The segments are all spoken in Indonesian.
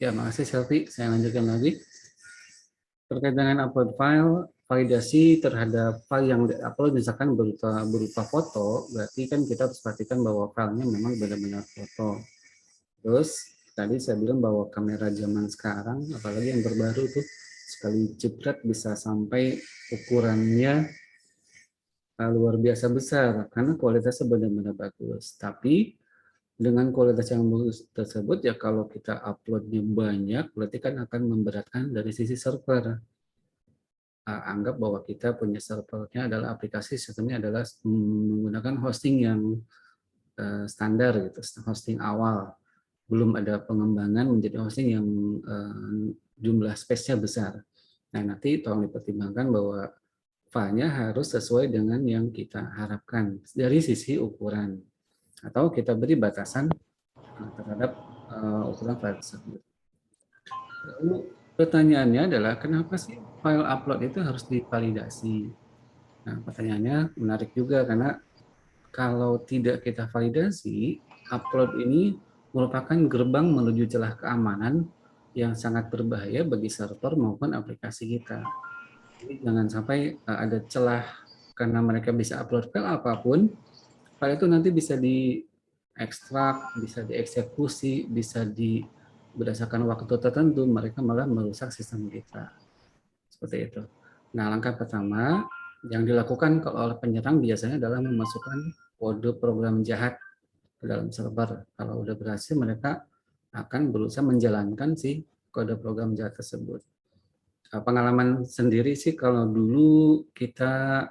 Ya, makasih Selvi. Saya lanjutkan lagi. Terkait dengan upload file, validasi terhadap file yang diupload misalkan berupa foto, berarti kan kita harus pastikan bahwa filenya memang benar-benar foto. Terus tadi saya bilang bahwa kamera zaman sekarang, apalagi yang terbaru tuh, sekali jepret bisa sampai ukurannya luar biasa besar karena kualitasnya benar-benar bagus. Tapi dengan kualitas yang bagus tersebut ya kalau kita uploadnya banyak, berarti kan akan memberatkan dari sisi server. Anggap bahwa kita punya servernya adalah aplikasi sistemnya adalah menggunakan hosting yang standar gitu, hosting awal. Belum ada pengembangan menjadi hosting yang jumlah space-nya besar. Nah, nanti tolong dipertimbangkan bahwa filenya harus sesuai dengan yang kita harapkan dari sisi ukuran. Atau kita beri batasan terhadap ukuran file tersebut. Lalu pertanyaannya adalah kenapa sih file upload itu harus divalidasi? Nah, pertanyaannya menarik juga karena kalau tidak kita validasi, upload ini merupakan gerbang menuju celah keamanan yang sangat berbahaya bagi server maupun aplikasi kita. Jadi jangan sampai ada celah karena mereka bisa upload file apapun, file itu nanti bisa diekstrak, bisa dieksekusi, bisa berdasarkan waktu tertentu mereka malah merusak sistem kita. Seperti itu. Nah, langkah pertama yang dilakukan oleh penyerang biasanya adalah memasukkan kode program jahat ke dalam server. Kalau udah berhasil, mereka akan berusaha menjalankan si kode program jahat tersebut. Pengalaman sendiri sih kalau dulu kita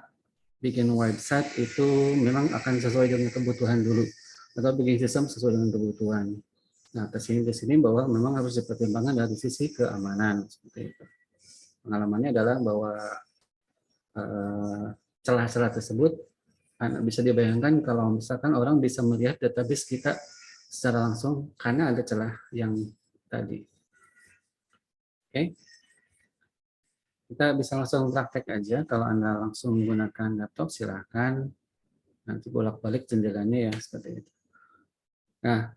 bikin website itu memang akan sesuai dengan kebutuhan dulu atau bikin sistem sesuai dengan kebutuhan. Nah, kesini bahwa memang harus dipertimbangkan dari sisi keamanan seperti itu. Pengalamannya adalah bahwa celah-celah tersebut bisa dibayangkan kalau misalkan orang bisa melihat database kita secara langsung karena ada celah yang tadi. Oke, kita bisa langsung praktek aja. Kalau Anda langsung menggunakan laptop, silahkan nanti bolak-balik jendelanya ya seperti itu. Nah,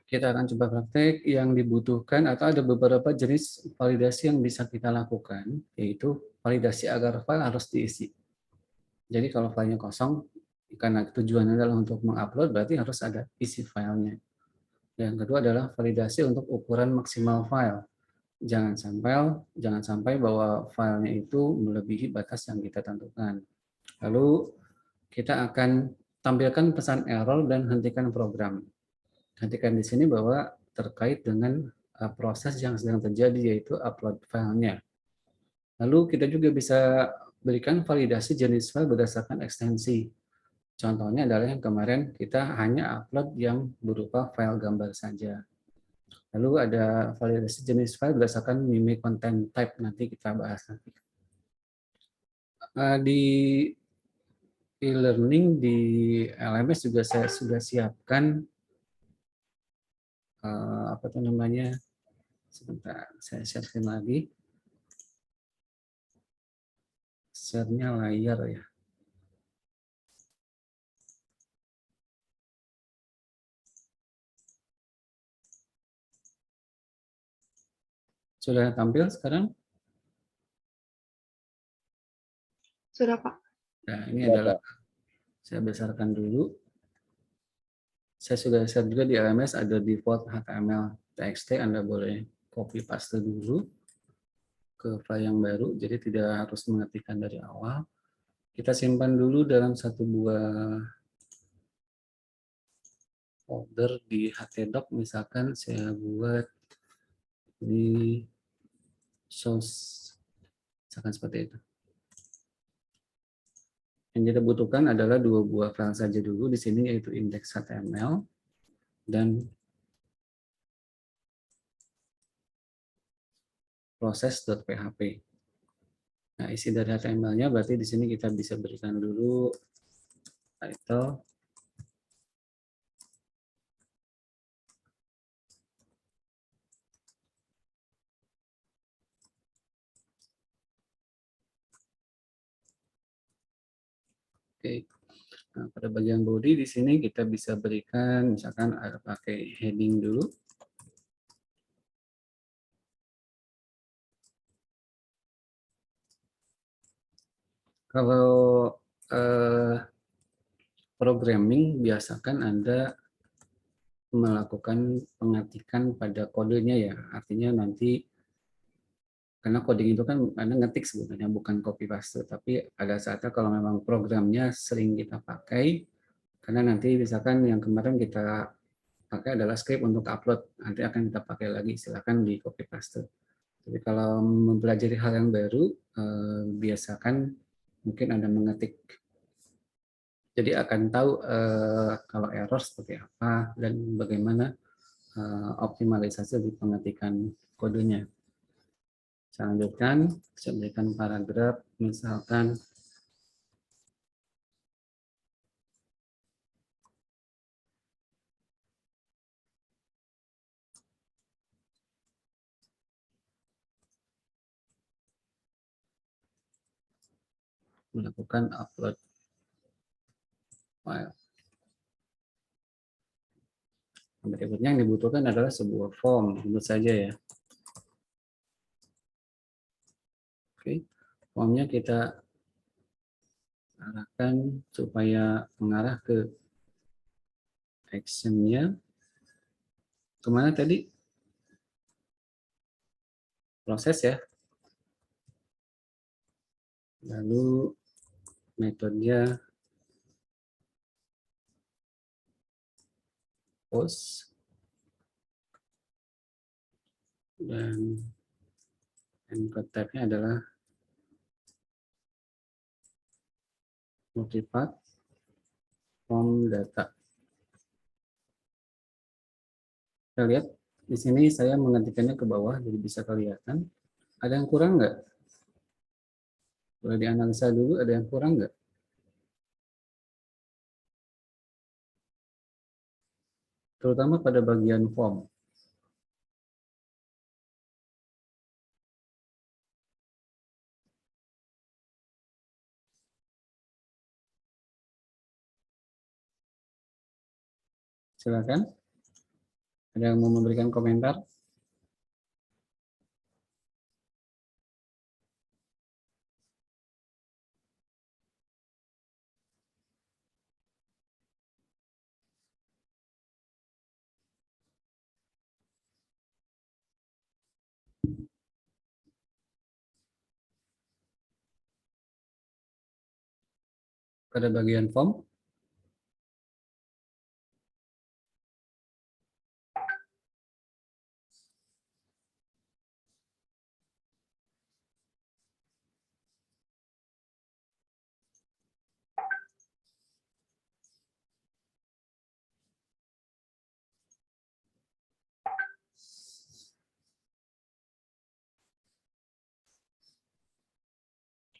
kita akan coba praktek yang dibutuhkan atau ada beberapa jenis validasi yang bisa kita lakukan, yaitu validasi agar file harus diisi. Jadi kalau filenya kosong, karena tujuannya adalah untuk mengupload, berarti harus ada isi filenya. Yang kedua adalah validasi untuk ukuran maksimal file. Jangan sampai bahwa filenya itu melebihi batas yang kita tentukan. Lalu kita akan tampilkan pesan error dan hentikan program. Hentikan di sini bahwa terkait dengan proses yang sedang terjadi yaitu upload filenya. Lalu kita juga bisa berikan validasi jenis file berdasarkan ekstensi. Contohnya adalah yang kemarin kita hanya upload yang berupa file gambar saja. Lalu ada validasi jenis file berdasarkan MIME content type, nanti kita bahas nanti. Di e-learning di LMS juga saya sudah siapkan apa itu namanya, sebentar saya siapkan lagi, share-nya layar ya. Sudah tampil sekarang? Sudah, Pak. Nah, ini adalah saya besarkan dulu. Saya sudah share juga di LMS ada default HTML TXT, Anda boleh copy paste dulu ke file yang baru, jadi tidak harus mengetikkan dari awal. Kita simpan dulu dalam satu buah folder di htdoc, misalkan saya buat di source, misalkan seperti itu. Yang kita butuhkan adalah dua buah file saja dulu di sini, yaitu index.html dan proses.php. Nah, isi dari HTML-nya berarti di sini kita bisa berikan dulu title, oke. Nah, pada bagian body di sini kita bisa berikan misalkan ada pakai heading dulu. Kalau programming biasakan Anda melakukan pengetikan pada kodenya ya. Artinya nanti karena coding itu kan Anda ngetik sebenarnya bukan copy paste, tapi ada saatnya kalau memang programnya sering kita pakai, karena nanti misalkan yang kemarin kita pakai adalah script untuk upload, nanti akan kita pakai lagi, silakan di copy paste. Tapi kalau mempelajari hal yang baru, biasakan mungkin Anda mengetik. Jadi akan tahu kalau error seperti apa dan bagaimana optimalisasi di pengetikan kodenya. Saya lanjutkan, saya berikan paragraf, misalkan melakukan upload file. Berikutnya yang dibutuhkan adalah sebuah form, tentu saja ya. Oke, formnya kita arahkan supaya mengarah ke actionnya. Kemana tadi? Proses ya. Lalu metodenya post dan encode type-nya adalah multipath form data. Kita lihat di sini saya mengetikkannya ke bawah, jadi bisa kelihatan. Ada yang kurang nggak? Boleh dianalisa dulu, ada yang kurang nggak? Terutama pada bagian form. Silakan. Ada yang mau memberikan komentar? Pada bagian form,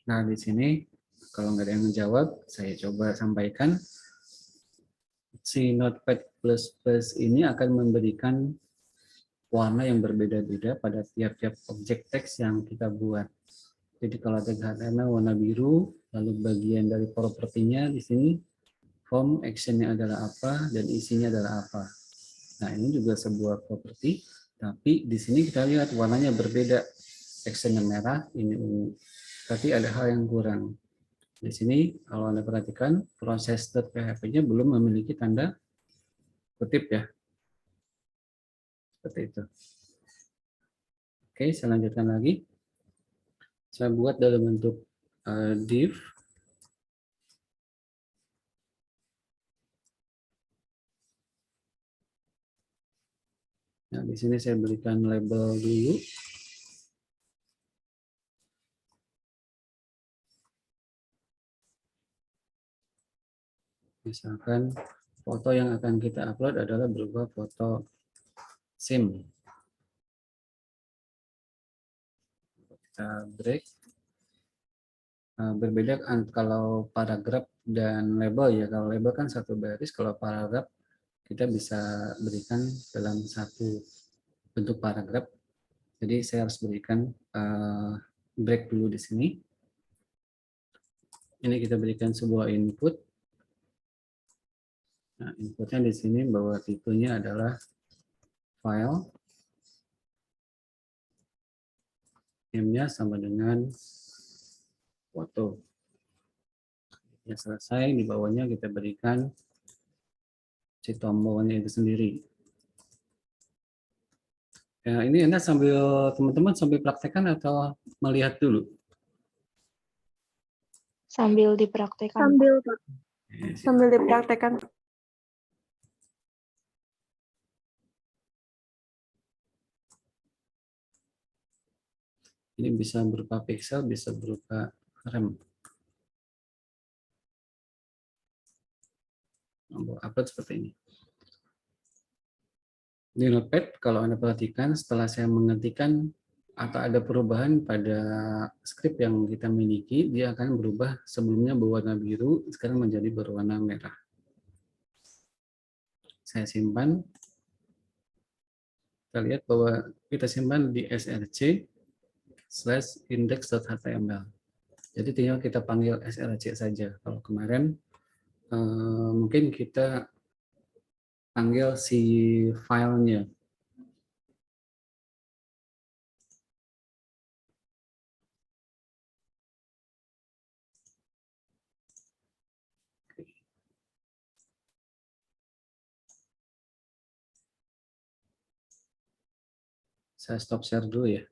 nah di sini kalau nggak ada yang menjawab, saya coba sampaikan. Si Notepad++ ini akan memberikan warna yang berbeda-beda pada tiap-tiap objek teks yang kita buat. Jadi kalau tag HTML warna biru, lalu bagian dari propertinya di sini form actionnya adalah apa dan isinya adalah apa. Nah ini juga sebuah properti, tapi di sini kita lihat warnanya berbeda. Actionnya merah, ini ungu. Tapi ada hal yang kurang. Di sini kalau Anda perhatikan proses.php-nya belum memiliki tanda kutip ya. Seperti itu. Oke, saya lanjutkan lagi. Saya buat dalam bentuk div. Nah, di sini saya berikan label dulu. Misalkan foto yang akan kita upload adalah berupa foto SIM. Kita break. Berbeda kalau paragraf dan label ya. Kalau label kan satu baris, kalau paragraf kita bisa berikan dalam satu bentuk paragraf. Jadi saya harus berikan break dulu di sini. Ini kita berikan sebuah input. Nah, inputnya di sini bahwa tipenya adalah file. Name-nya sama dengan foto. Ya selesai, di bawahnya kita berikan si tombolnya itu sendiri. Ya, ini Anda sambil teman-teman sambil praktekkan atau melihat dulu? Sambil dipraktekkan. Sambil Pak. Oke, Sambil dipraktekkan. ini bisa berupa pixel, bisa berupa rem. Upload seperti ini. Di Notepad, kalau Anda perhatikan, setelah saya menghentikan atau ada perubahan pada skrip yang kita miliki, dia akan berubah sebelumnya berwarna biru, sekarang menjadi berwarna merah. Saya simpan. Kita lihat bahwa kita simpan di src/index.html. Jadi tinggal kita panggil src saja. Kalau kemarin mungkin kita panggil si filenya. Saya stop share dulu ya.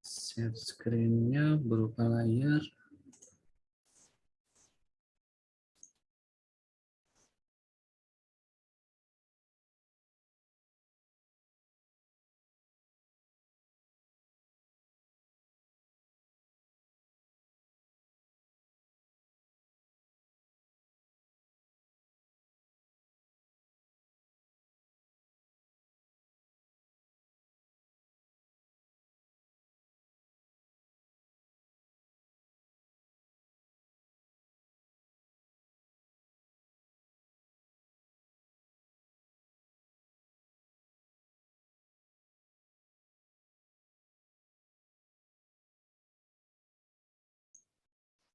Share screen-nya berupa layar.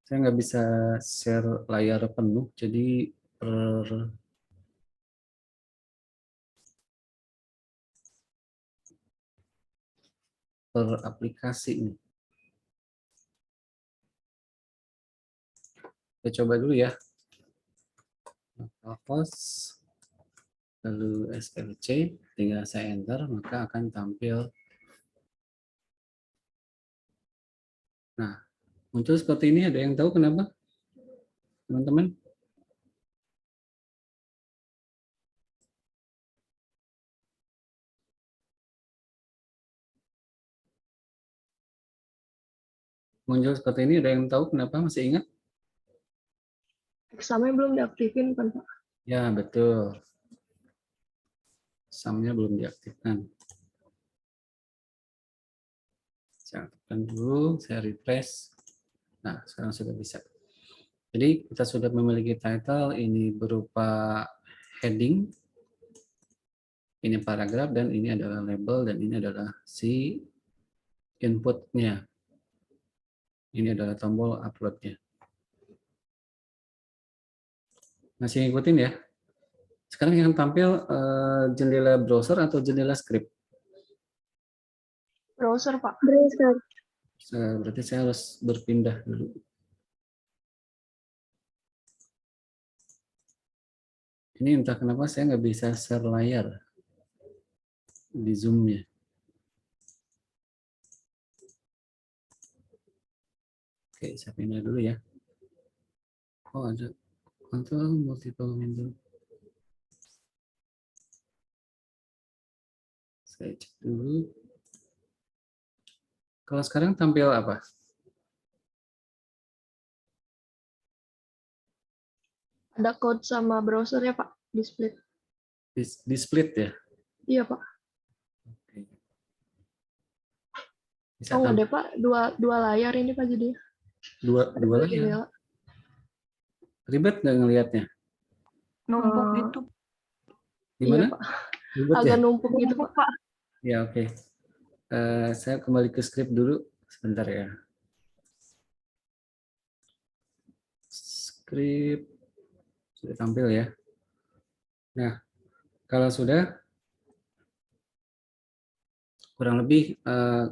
Saya nggak bisa share layar penuh, jadi per aplikasi nih. Kita coba dulu ya. Localhost, lalu slc, tinggal saya enter, maka akan tampil. Nah, muncul seperti ini. Ada yang tahu kenapa, teman-teman? Muncul seperti ini, ada yang tahu kenapa? Masih ingat? Examnya belum diaktifin kan Pak? Ya, betul. Sumnya belum diaktifkan. Saya aktifkan dulu, saya refresh. Nah, sekarang sudah bisa. Jadi kita sudah memiliki title, ini berupa heading, ini paragraf, dan ini adalah label, dan ini adalah si inputnya. Ini adalah tombol uploadnya. Masih ngikutin ya? Sekarang yang tampil jendela browser atau jendela script? Browser Pak. Browser. Berarti saya harus berpindah dulu. Ini entah kenapa saya nggak bisa share layar di Zoom-nya. Oke, saya pindah dulu ya. Oh, ada control multiple window. Saya cek dulu. Kalau sekarang tampil apa? Ada code sama browser ya Pak, di split. Di split ya? Iya Pak. Oke. Bisa Oh nggak deh Pak, dua layar ini Pak jadi. dua layar. Jendela. Ribet nggak ngelihatnya? Numpuk gitu. Gimana? Iya Pak. Ribet ya? Agak numpuk gitu Pak. Ya, oke. Saya kembali ke script dulu sebentar ya. Script sudah tampil ya. Nah, kalau sudah, kurang lebih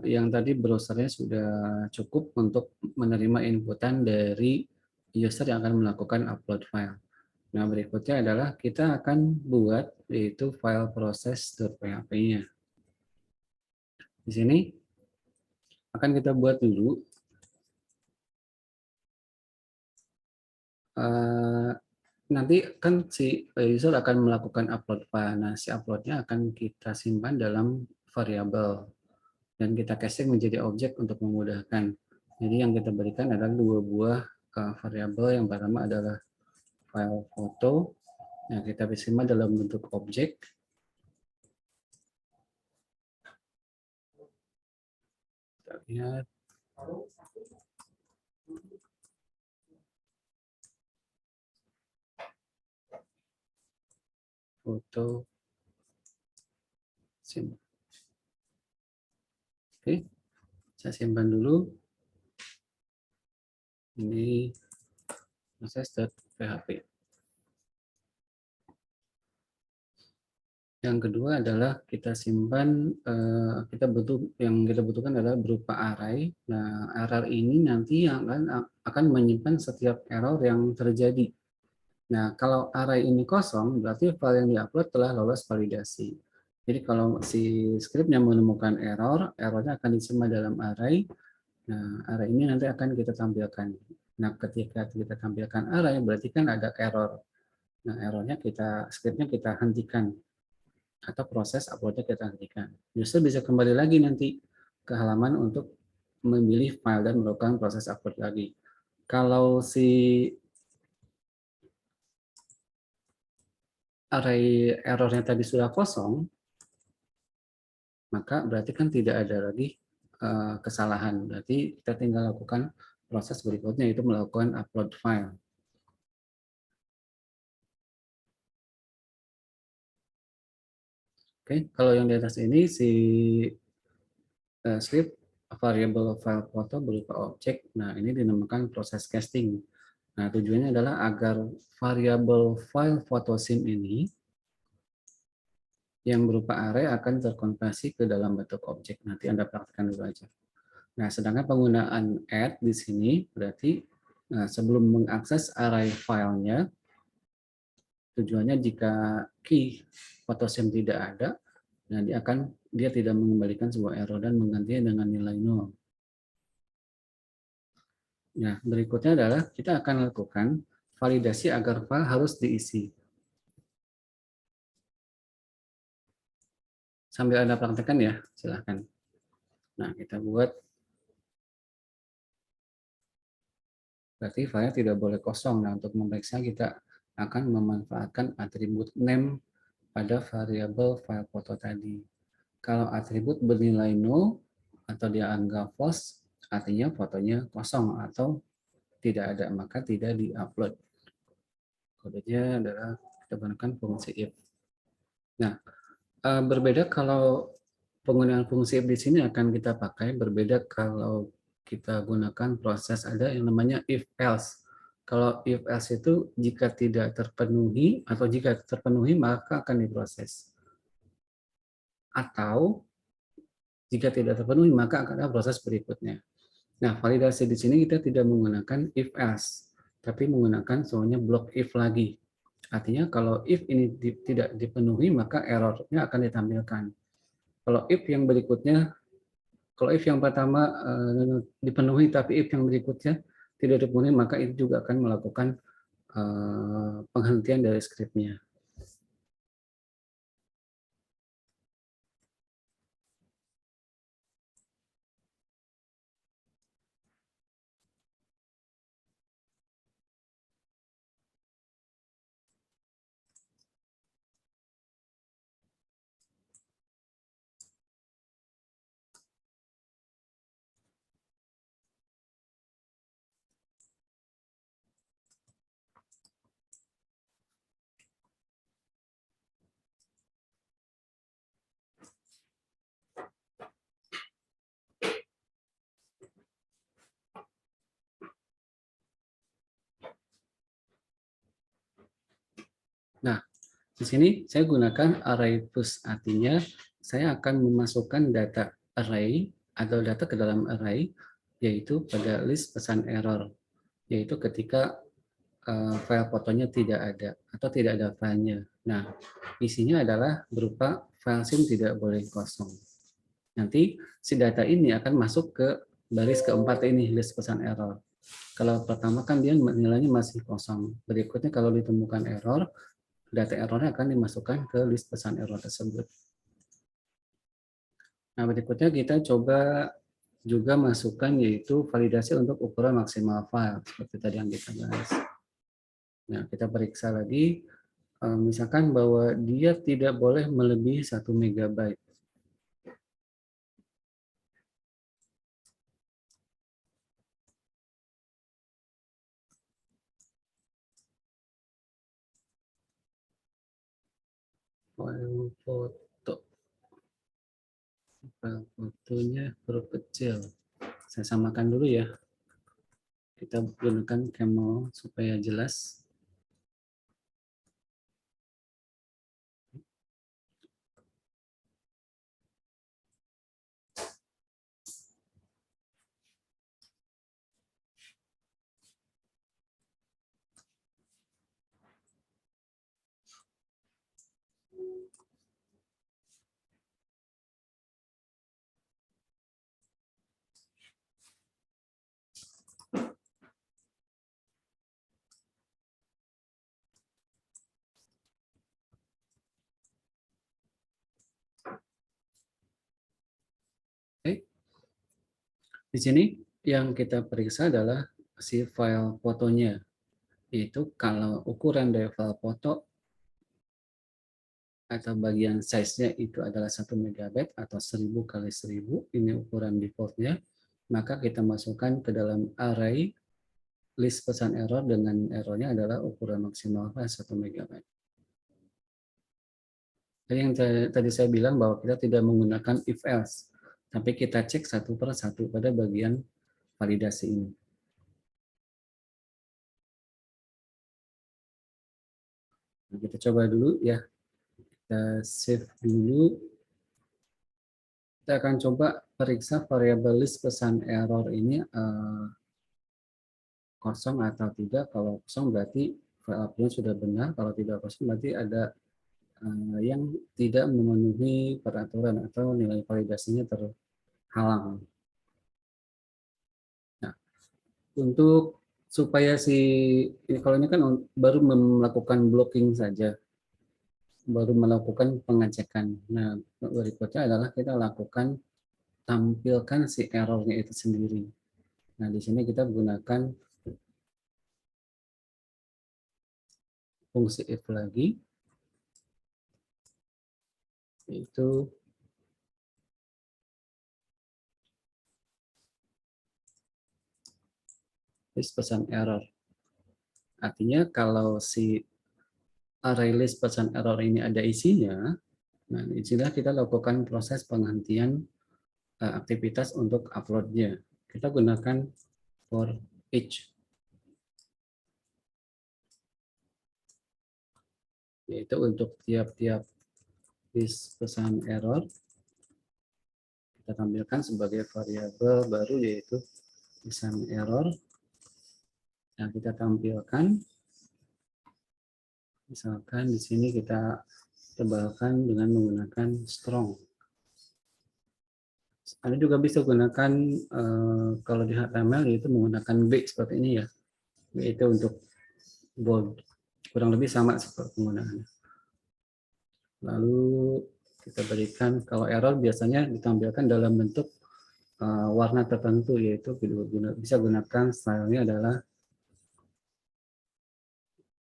yang tadi browsernya sudah cukup untuk menerima inputan dari user yang akan melakukan upload file. Nah, berikutnya adalah kita akan buat yaitu file process.php-nya. Di sini akan kita buat dulu nanti kan si user akan melakukan upload file. Nah, si uploadnya akan kita simpan dalam variabel dan kita casing menjadi objek untuk memudahkan. Jadi yang kita berikan adalah dua buah variabel. Yang pertama adalah file foto. Nah, kita simpan dalam bentuk objek. Kita lihat. Foto simpan. Oke, saya simpan dulu. Ini proses.php. Yang kedua adalah kita simpan, kita butuhkan adalah berupa array. Nah, array ini nanti akan menyimpan setiap error yang terjadi. Nah, kalau array ini kosong, berarti file yang diupload telah lolos validasi. Jadi kalau si scriptnya menemukan error, errornya akan disimpan dalam array. Nah, array ini nanti akan kita tampilkan. Nah, ketika kita tampilkan array, berarti kan ada error. Nah, errornya scriptnya kita hentikan atau proses uploadnya kita hentikan. User bisa kembali lagi nanti ke halaman untuk memilih file dan melakukan proses upload lagi. Kalau si array errornya tadi sudah kosong, maka berarti kan tidak ada lagi kesalahan. Berarti kita tinggal lakukan proses berikutnya, yaitu melakukan upload file. Oke, kalau yang di atas ini si script variable file foto berupa objek. Nah, ini dinamakan proses casting. Nah, tujuannya adalah agar variabel file foto sim ini yang berupa array akan terkonversi ke dalam bentuk objek. Nanti Anda praktekkan dulu aja. Nah, sedangkan penggunaan add di sini berarti sebelum mengakses array filenya, tujuannya jika key foto sim tidak ada, nah dia tidak mengembalikan sebuah error dan menggantinya dengan nilai 0. Nah, berikutnya adalah kita akan lakukan validasi agar file harus diisi. Sambil Anda praktekkan ya, silahkan. Nah, kita buat, berarti file tidak boleh kosong. Nah, untuk memeriksa kita akan memanfaatkan atribut name pada variabel file foto tadi. Kalau atribut bernilai 0 atau dia anggap false, artinya fotonya kosong atau tidak ada, maka tidak di-upload. Kodenya adalah kita gunakan fungsi if. Nah, berbeda kalau penggunaan fungsi if di sini akan kita pakai, berbeda kalau kita gunakan proses ada yang namanya if else. Kalau if else itu jika tidak terpenuhi atau jika terpenuhi maka akan diproses. Atau jika tidak terpenuhi maka akan ada proses berikutnya. Nah, validasi di sini kita tidak menggunakan if else, tapi menggunakan soalnya blok if lagi. Artinya kalau if ini tidak dipenuhi maka errornya akan ditampilkan. Kalau if yang berikutnya, kalau if yang pertama dipenuhi tapi if yang berikutnya tidak dipenuhi maka itu juga akan melakukan penghentian dari scriptnya. Nah, di sini saya gunakan array push, artinya saya akan memasukkan data array atau data ke dalam array, yaitu pada list pesan error, yaitu ketika file fotonya tidak ada atau tidak ada filenya. Nah, isinya adalah berupa file SIM tidak boleh kosong. Nanti si data ini akan masuk ke baris keempat ini, list pesan error. Kalau pertama kan dia nilainya masih kosong. Berikutnya kalau ditemukan error, data errornya akan dimasukkan ke list pesan error tersebut. Nah, berikutnya kita coba juga masukkan yaitu validasi untuk ukuran maksimal file, seperti tadi yang kita bahas. Nah, kita periksa lagi, misalkan bahwa dia tidak boleh melebihi 1 MB. File foto. File fotonya huruf kecil. Saya samakan dulu ya. Kita gunakan camel supaya jelas. Oke. Di sini yang kita periksa adalah si file fotonya. Yaitu kalau ukuran dari file foto atau bagian size-nya itu adalah 1 MB atau 1000 kali 1000, ini ukuran default-nya, maka kita masukkan ke dalam array list pesan error dengan errornya adalah ukuran maksimal file 1 MB. Jadi yang tadi saya bilang bahwa kita tidak menggunakan if else, tapi kita cek satu per satu pada bagian validasi ini. Nah, kita coba dulu ya, kita save dulu. Kita akan coba periksa variabel list pesan error ini kosong atau tidak. Kalau kosong berarti file upload sudah benar, kalau tidak kosong berarti ada yang tidak memenuhi peraturan atau nilai validasinya terhalang. Nah, untuk supaya kalau ini kan baru melakukan blocking saja, baru melakukan pengecekan. Nah, berikutnya adalah kita lakukan tampilkan si errornya itu sendiri. Nah, di sini kita gunakan fungsi if lagi, yaitu list pesan error. Artinya kalau si array list pesan error ini ada isinya, nah disinilah kita lakukan proses penghentian aktivitas untuk uploadnya. Kita gunakan for each, yaitu untuk tiap-tiap list pesan error kita tampilkan sebagai variabel baru yaitu pesan error. Nah, kita tampilkan, misalkan di sini kita tebalkan dengan menggunakan strong. Anda juga bisa gunakan kalau di HTML yaitu menggunakan B seperti ini ya, yaitu untuk bold, kurang lebih sama seperti penggunaannya. Lalu kita berikan, kalau error biasanya ditampilkan dalam bentuk warna tertentu, yaitu bisa gunakan stylenya adalah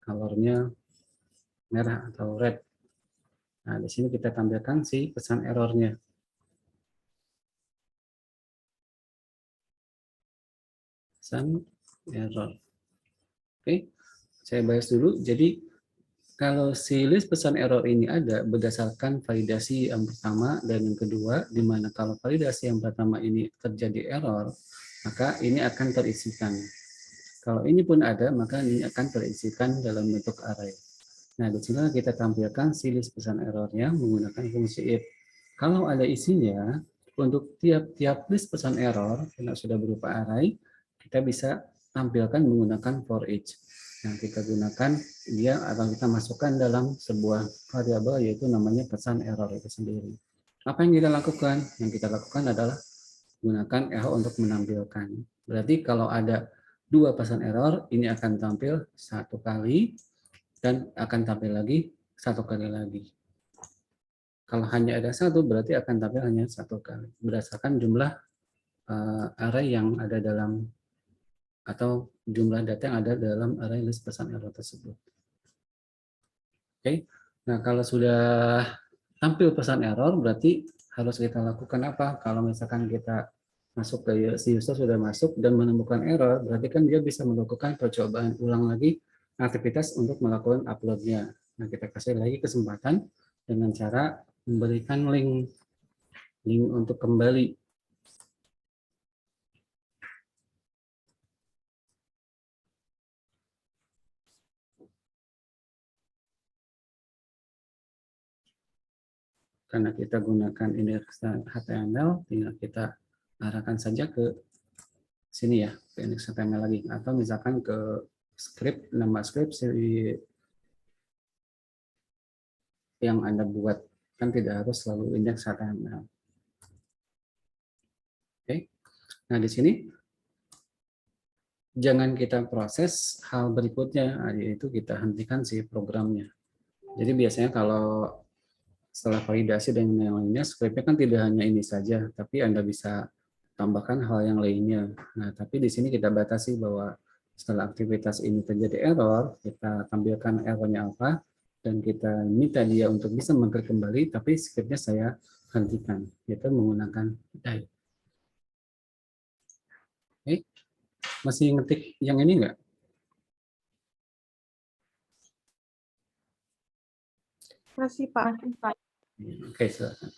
colornya merah atau red. Nah, di sini kita tampilkan si pesan errornya. Pesan error. Oke, saya bahas dulu. Jadi kalau si list pesan error ini ada berdasarkan validasi yang pertama dan yang kedua, di mana kalau validasi yang pertama ini terjadi error, maka ini akan terisikan. Kalau ini pun ada, maka ini akan terisikan dalam bentuk array. Nah, di sini kita tampilkan si list pesan errornya menggunakan fungsi if. Kalau ada isinya, untuk tiap-tiap list pesan error, karena sudah berupa array, kita bisa tampilkan menggunakan for each. Yang kita gunakan, dia akan kita masukkan dalam sebuah variabel, yaitu namanya pesan error itu sendiri. Apa yang kita lakukan? Yang kita lakukan adalah gunakan error untuk menampilkan. Berarti kalau ada 2 pesan error, ini akan tampil 1 kali, dan akan tampil lagi 1 kali lagi. Kalau hanya ada 1, berarti akan tampil hanya 1 kali, berdasarkan jumlah array yang ada dalam, atau jumlah data yang ada dalam array list pesan error tersebut. Oke, nah kalau sudah tampil pesan error, berarti harus kita lakukan apa? Kalau misalkan kita masuk ke si user sudah masuk dan menemukan error, berarti kan dia bisa melakukan percobaan ulang lagi aktivitas untuk melakukan uploadnya. Nah, kita kasih lagi kesempatan dengan cara memberikan link untuk kembali. Karena kita gunakan indeks HTML, tinggal kita arahkan saja ke sini ya, ke indeks HTML lagi, atau misalkan ke script, nama script yang Anda buat, kan tidak harus selalu indeks HTML. Oke, nah di sini jangan kita proses hal berikutnya, yaitu kita hentikan si programnya. Jadi biasanya kalau setelah validasi dan yang lainnya, scriptnya kan tidak hanya ini saja, tapi Anda bisa tambahkan hal yang lainnya. Nah, tapi di sini kita batasi bahwa setelah aktivitas ini terjadi error, kita tampilkan errornya apa, dan kita minta dia untuk bisa mengklik kembali, tapi scriptnya saya hentikan, yaitu menggunakan die. Oke, masih ngetik yang ini enggak? Masih, Pak. Oke, silakan.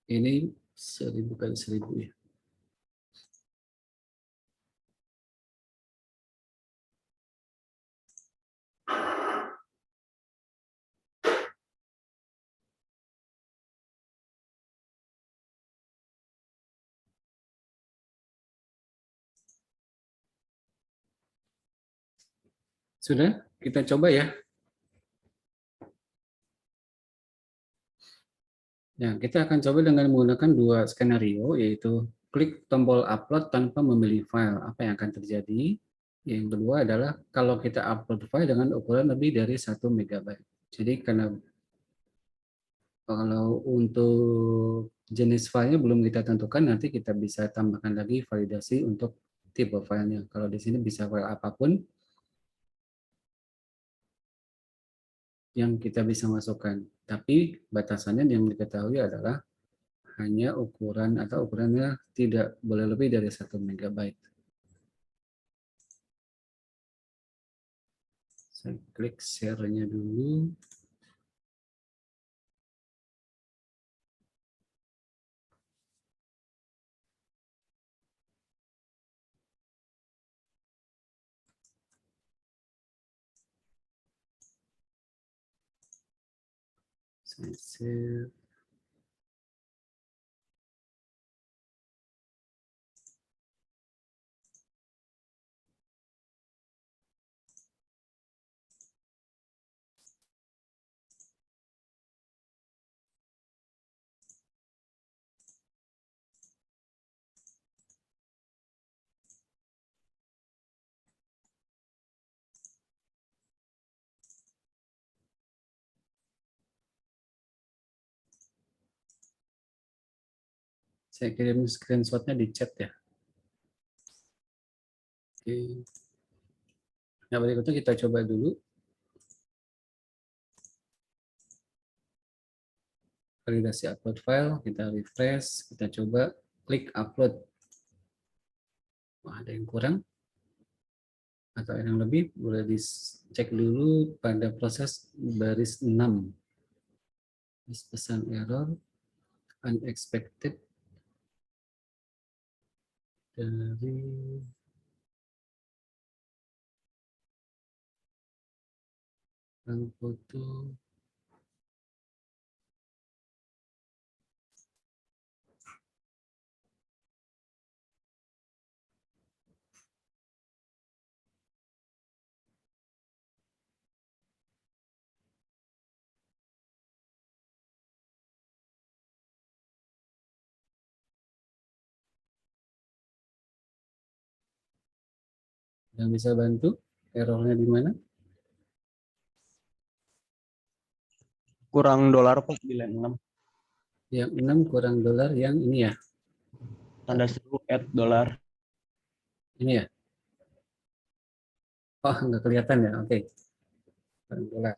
Ini 1000 kali 1000 ya. Sudah, kita coba ya. Nah, kita akan coba dengan menggunakan 2 skenario, yaitu klik tombol upload tanpa memilih file. Apa yang akan terjadi? Yang kedua adalah kalau kita upload file dengan ukuran lebih dari 1 MB. Jadi karena kalau untuk jenis filenya belum kita tentukan, nanti kita bisa tambahkan lagi validasi untuk tipe filenya. Kalau di sini bisa file apapun yang kita bisa masukkan. Tapi batasannya yang diketahui adalah hanya ukuran atau ukurannya tidak boleh lebih dari 1 MB. Saya klik share-nya dulu. Saya share. Saya kirim screenshotnya di chat ya. Oke. Nah, berikutnya kita coba dulu. Validasi upload file, kita refresh, kita coba klik upload. Wah, ada yang kurang atau yang lebih, boleh dicek dulu pada proses baris 6. Pesan error, unexpected dari foto. Yang bisa bantu errornya di mana? Kurang dolar Pak di line 6. Yang 6 kurang dolar, yang ini ya. Tanda seru $. Ini ya. Oh, nggak kelihatan ya. Oke. Kurang dolar.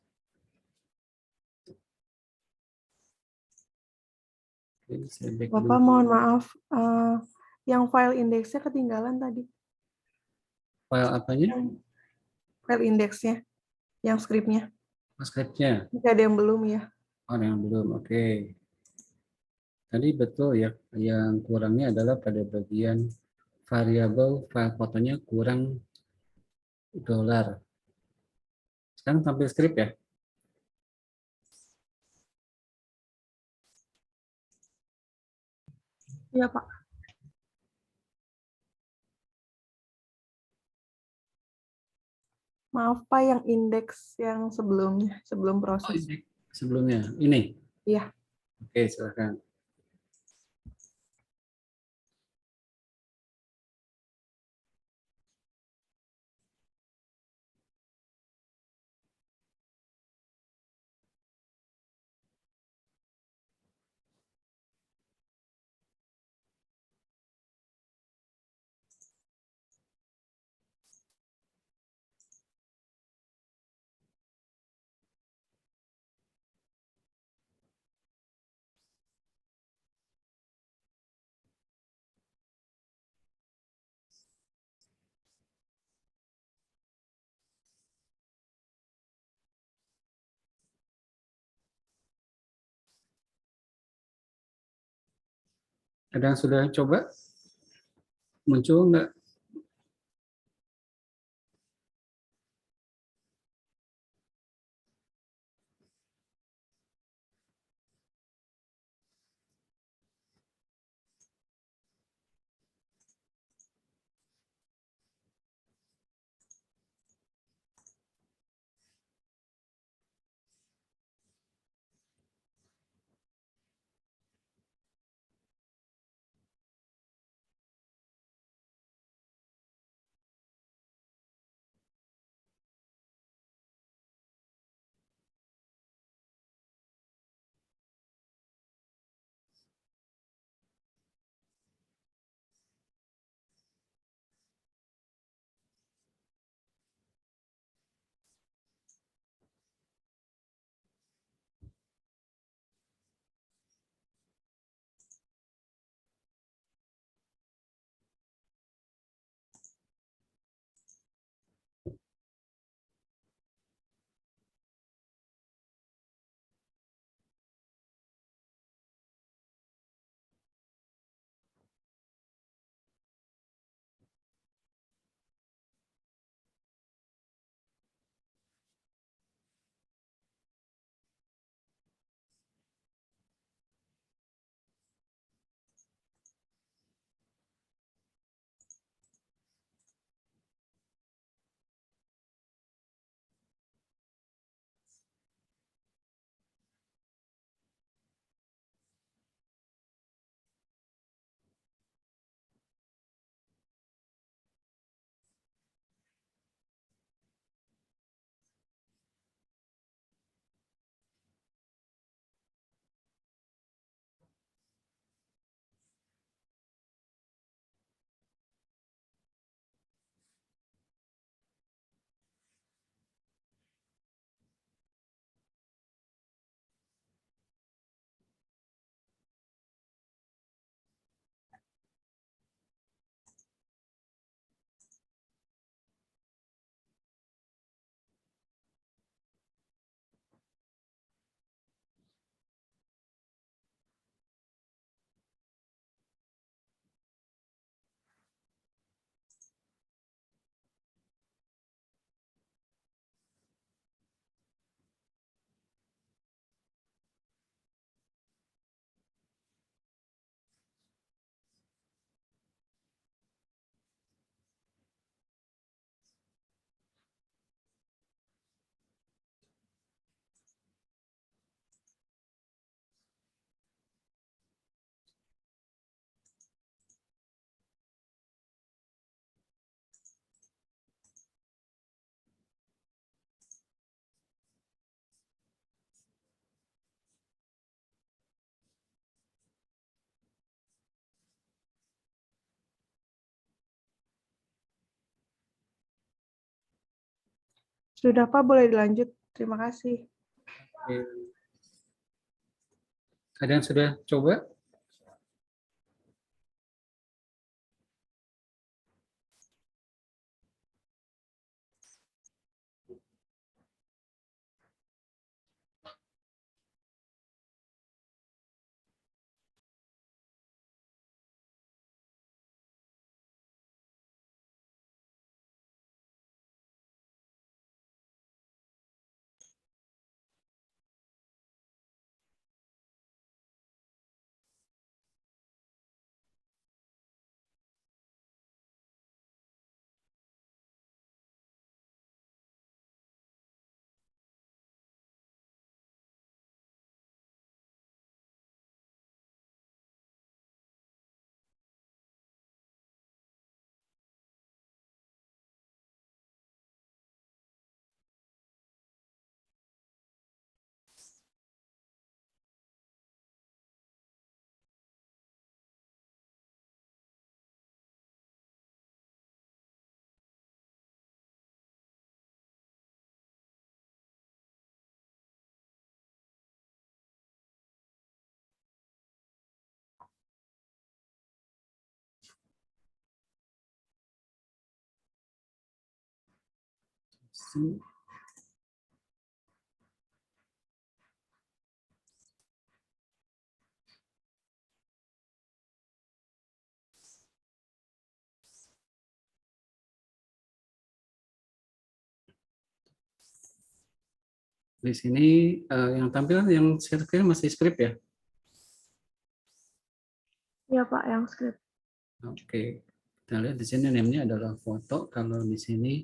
Oke, saya back Bapak dulu. mohon maaf, yang file indeksnya ketinggalan tadi. File apanya? File indeksnya, yang skripnya. Script-nya. Jika ada yang belum ya. Oh, yang belum. Oke. Tadi betul ya. Yang kurangnya adalah pada bagian variabel file fotonya kurang dolar. Sekarang tampil script ya. Iya Pak. Maaf Pak, yang indeks yang sebelumnya, sebelum Oh, proses. ini sebelumnya. Ini. Iya. Oke, silakan. Ada yang sudah coba? Muncul nggak? Sudah Pak, boleh dilanjut. Terima kasih. Oke. Ada yang sudah coba? Di sini yang tampil yang share masih script ya? Iya Pak, yang script. Oke. Kita lihat di sini name-nya adalah foto. Kalau di sini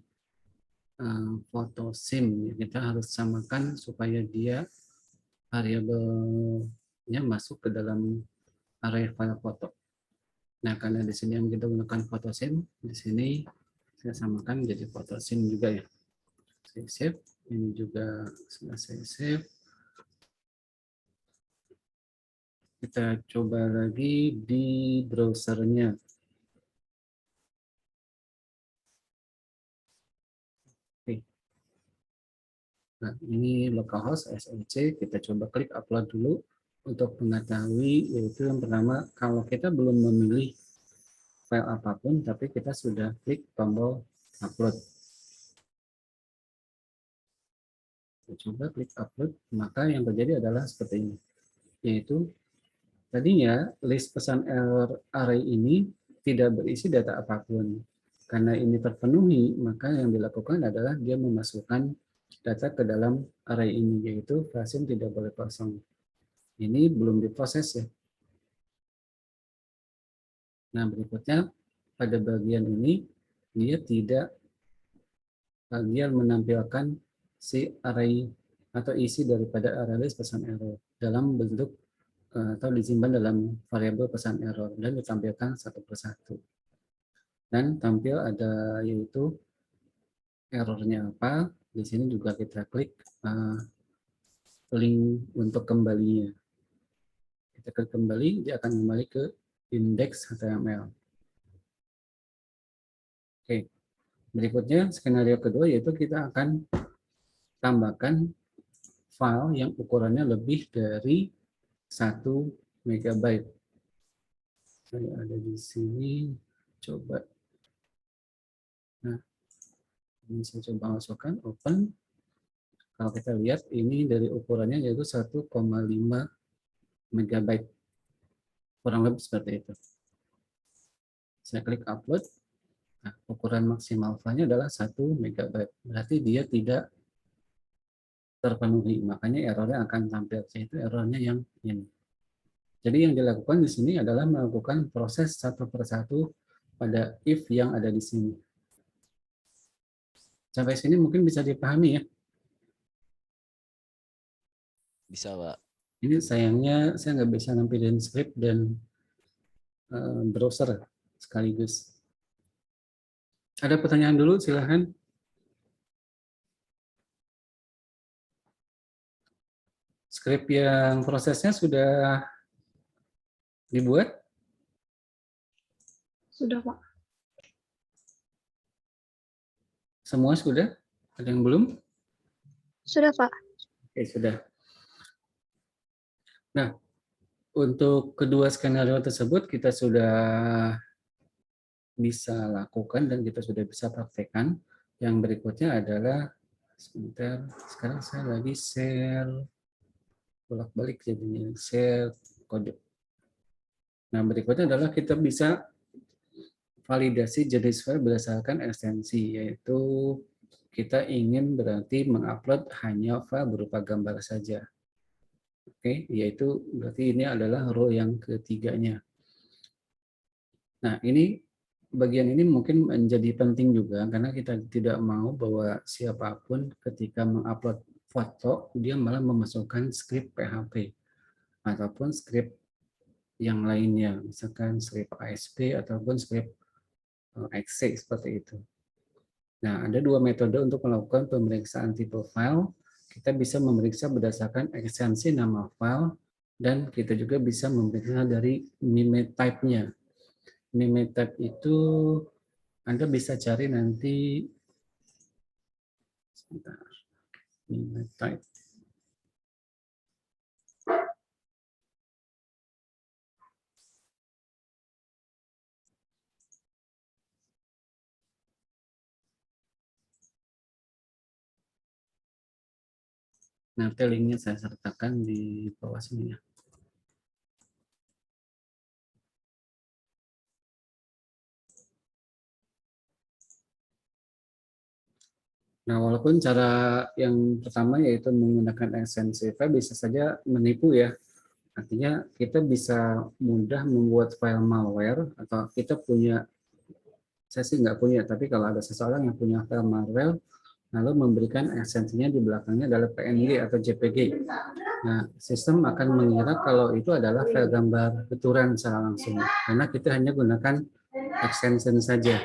foto sim, kita harus samakan supaya dia variabelnya masuk ke dalam array file foto. Nah, karena di sini yang kita gunakan foto sim, di sini saya samakan jadi foto sim juga ya. Saya save, ini juga sudah saya save. Kita coba lagi di browsernya. Oke. Nah, ini localhost SLC, kita coba klik upload dulu untuk mengetahui, yaitu yang pertama, kalau kita belum memilih file apapun, tapi kita sudah klik tombol upload. Kita coba klik upload, maka yang terjadi adalah seperti ini, yaitu tadinya list pesan error array ini tidak berisi data apapun. Karena ini terpenuhi, maka yang dilakukan adalah dia memasukkan data ke dalam array ini, yaitu frasim tidak boleh kosong. Ini belum diproses ya. Nah, berikutnya pada bagian ini dia tidak menampilkan si array atau isi daripada array list pesan error dalam bentuk atau disimpan dalam variabel pesan error dan ditampilkan satu persatu. Dan tampil ada yaitu errornya apa. Di sini juga kita klik link untuk kembalinya. Kita klik kembali, dia akan kembali ke index HTML. Oke, berikutnya skenario kedua yaitu kita akan tambahkan file yang ukurannya lebih dari 1 megabyte. Saya ada di sini, coba. Nah, ini saya coba masukkan, open. Kalau kita lihat ini dari ukurannya yaitu 1,5 megabyte. Kurang lebih seperti itu. Saya klik upload. Nah, ukuran maksimal filenya adalah 1 megabyte. Berarti dia tidak terpenuhi. Makanya errornya akan tampil. Yaitu errornya yang ini. Jadi yang dilakukan di sini adalah melakukan proses satu persatu pada if yang ada di sini. Sampai sini mungkin bisa dipahami ya. Bisa, Pak. Ini sayangnya saya nggak bisa nampilin script dan browser sekaligus. Ada pertanyaan dulu, silahkan. Script yang prosesnya sudah dibuat? Sudah Pak. Semua sudah? Ada yang belum? Sudah, Pak. Oke, sudah. Nah, untuk kedua skenario tersebut kita sudah bisa lakukan dan kita sudah bisa praktekkan. Yang berikutnya adalah, sebentar, sekarang saya lagi share, bolak-balik jadinya, share kode. Nah, berikutnya adalah kita bisa validasi jenis file berdasarkan ekstensi, yaitu kita ingin berarti mengupload hanya file berupa gambar saja. Oke, yaitu berarti ini adalah row yang ketiganya. Nah, bagian ini mungkin menjadi penting juga karena kita tidak mau bahwa siapapun ketika mengupload foto dia malah memasukkan skrip PHP ataupun skrip yang lainnya, misalkan skrip ASP ataupun skrip exe seperti itu. Nah, ada dua metode untuk melakukan pemeriksaan tipe file. Kita bisa memeriksa berdasarkan ekstensi nama file dan kita juga bisa memeriksa dari mime type-nya. Mime type itu Anda bisa cari nanti, sebentar, mime type. Nanti linknya saya sertakan di bawah sini ya. Nah, walaupun cara yang pertama yaitu menggunakan ekstensi file bisa saja menipu ya. Artinya kita bisa mudah membuat file malware atau kita punya, saya sih nggak punya, tapi kalau ada seseorang yang punya file malware lalu memberikan ekstensinya di belakangnya adalah PNG atau JPG. Nah, sistem akan mengira kalau itu adalah file gambar betulan secara langsung karena kita hanya gunakan extension saja.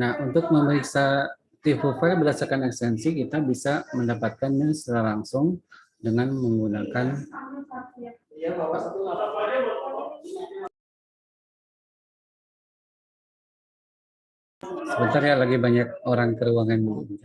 Nah, untuk memeriksa tipe file berdasarkan ekstensi, kita bisa mendapatkannya secara langsung dengan menggunakan sebentar ya, lagi banyak orang ke ruangan dulu.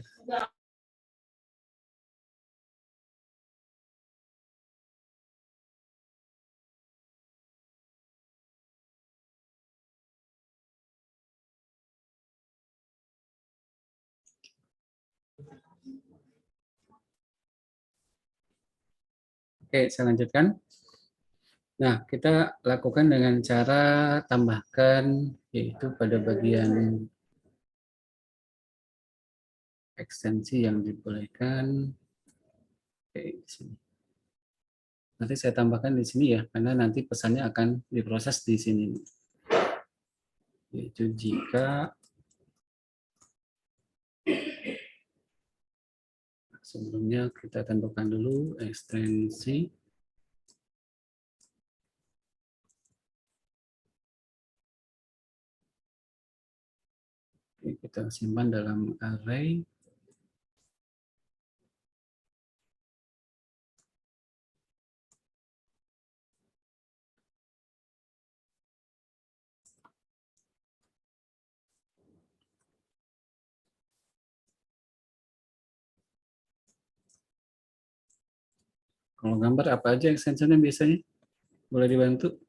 Oke, saya lanjutkan. Nah, kita lakukan dengan cara tambahkan, yaitu pada bagian ekstensi yang dibolehkan. Oke, di sini. Nanti saya tambahkan di sini ya, karena nanti pesannya akan diproses di sini. Yaitu jika sebelumnya kita tentukan dulu ekstensi. Oke, kita simpan dalam array. Kalau gambar apa aja ekstensinya biasanya? Boleh dibantu?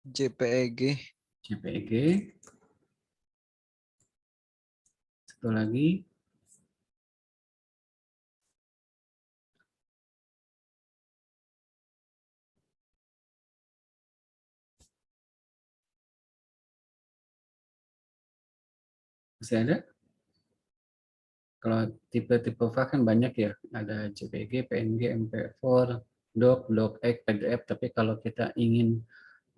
JPEG. JPEG. Satu lagi. Masih ada? Kalau tipe-tipe file kan banyak ya. Ada JPG, PNG, MP4, doc, docx, PDF. Tapi kalau kita ingin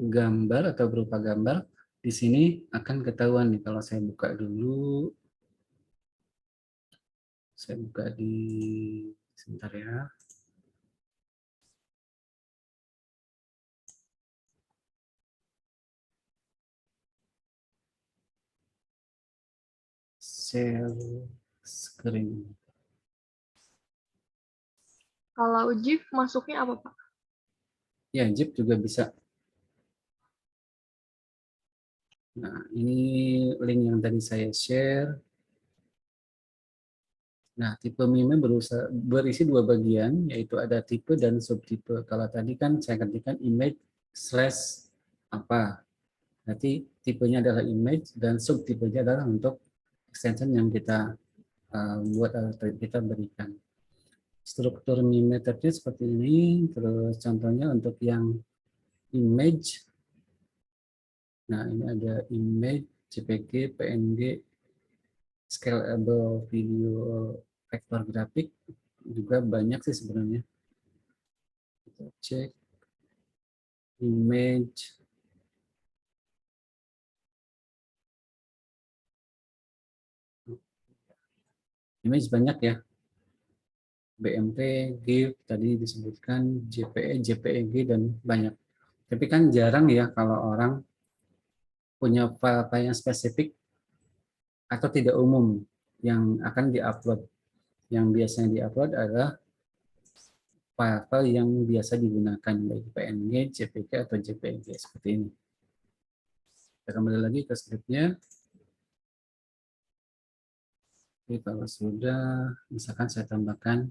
gambar atau berupa gambar, di sini akan ketahuan nih. Kalau saya buka dulu, saya buka di, sebentar ya. Share screen. Kalau GIF masuknya apa, Pak? Ya, zip juga bisa. Nah, ini link yang tadi saya share. Nah, tipe meme berisi dua bagian, yaitu ada tipe dan subtipe. Kalau tadi kan saya ketikkan image slash apa. Nanti tipenya adalah image dan subtipenya adalah untuk extension yang kita buat atau kita berikan. Struktur meme metodenya seperti ini. Terus contohnya untuk yang image. Nah, ini ada image, JPG, PNG, scalable video vektor grafik juga banyak sih sebenarnya. Kita cek image. Image banyak ya. BMP, GIF tadi disebutkan, JPE, JPEG dan banyak. Tapi kan jarang ya kalau orang punya file-file yang spesifik atau tidak umum yang akan diupload. Yang biasanya diupload adalah file-file yang biasa digunakan, baik PNG, JPG, atau JPG seperti ini. Kita kembali lagi ke script-nya. Oke, kalau sudah, misalkan saya tambahkan,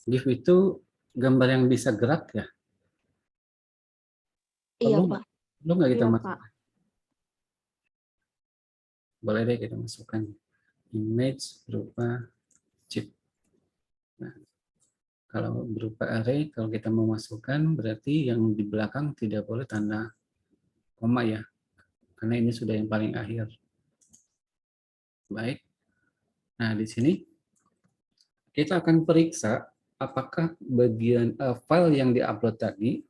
GIF itu gambar yang bisa gerak ya? Iya, Perlu Pak. perlu nggak kita Iya, masuk? Pak. Boleh deh kita masukkan image berupa chip. Nah, kalau berupa array, kalau kita mau masukkan, berarti yang di belakang tidak boleh tanda koma ya, karena ini sudah yang paling akhir. Baik. Nah, di sini kita akan periksa apakah bagian file yang diupload tadi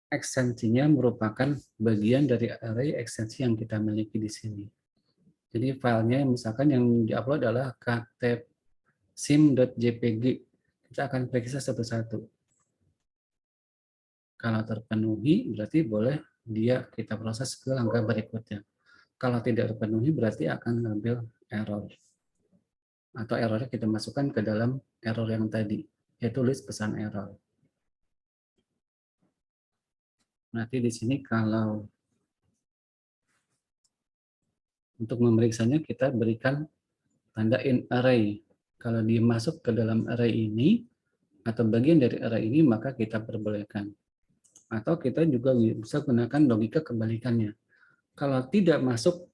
ekstensinya merupakan bagian dari array ekstensi yang kita miliki di sini. Jadi filenya misalkan yang diupload adalah ktep.sim.jpg. Kita akan periksa satu-satu. Kalau terpenuhi berarti boleh dia kita proses ke langkah berikutnya. Kalau tidak terpenuhi berarti akan ngambil error. Atau errornya kita masukkan ke dalam error yang tadi, yaitu list pesan error. Nanti di sini kalau untuk memeriksanya kita berikan tanda in array. Kalau dia masuk ke dalam array ini atau bagian dari array ini maka kita perbolehkan. Atau kita juga bisa gunakan logika kebalikannya. Kalau tidak masuk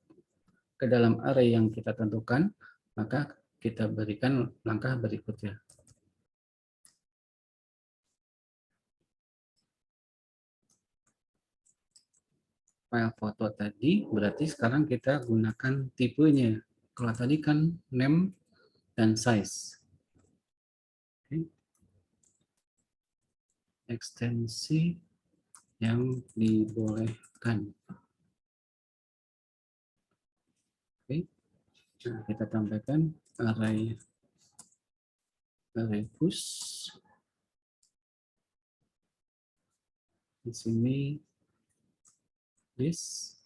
ke dalam array yang kita tentukan, maka kita berikan langkah berikutnya. File foto tadi, berarti sekarang kita gunakan tipenya. Kalau tadi kan name dan size. Oke. Ekstensi yang dibolehkan. Oke. Nah, kita tambahkan array push. Di sini list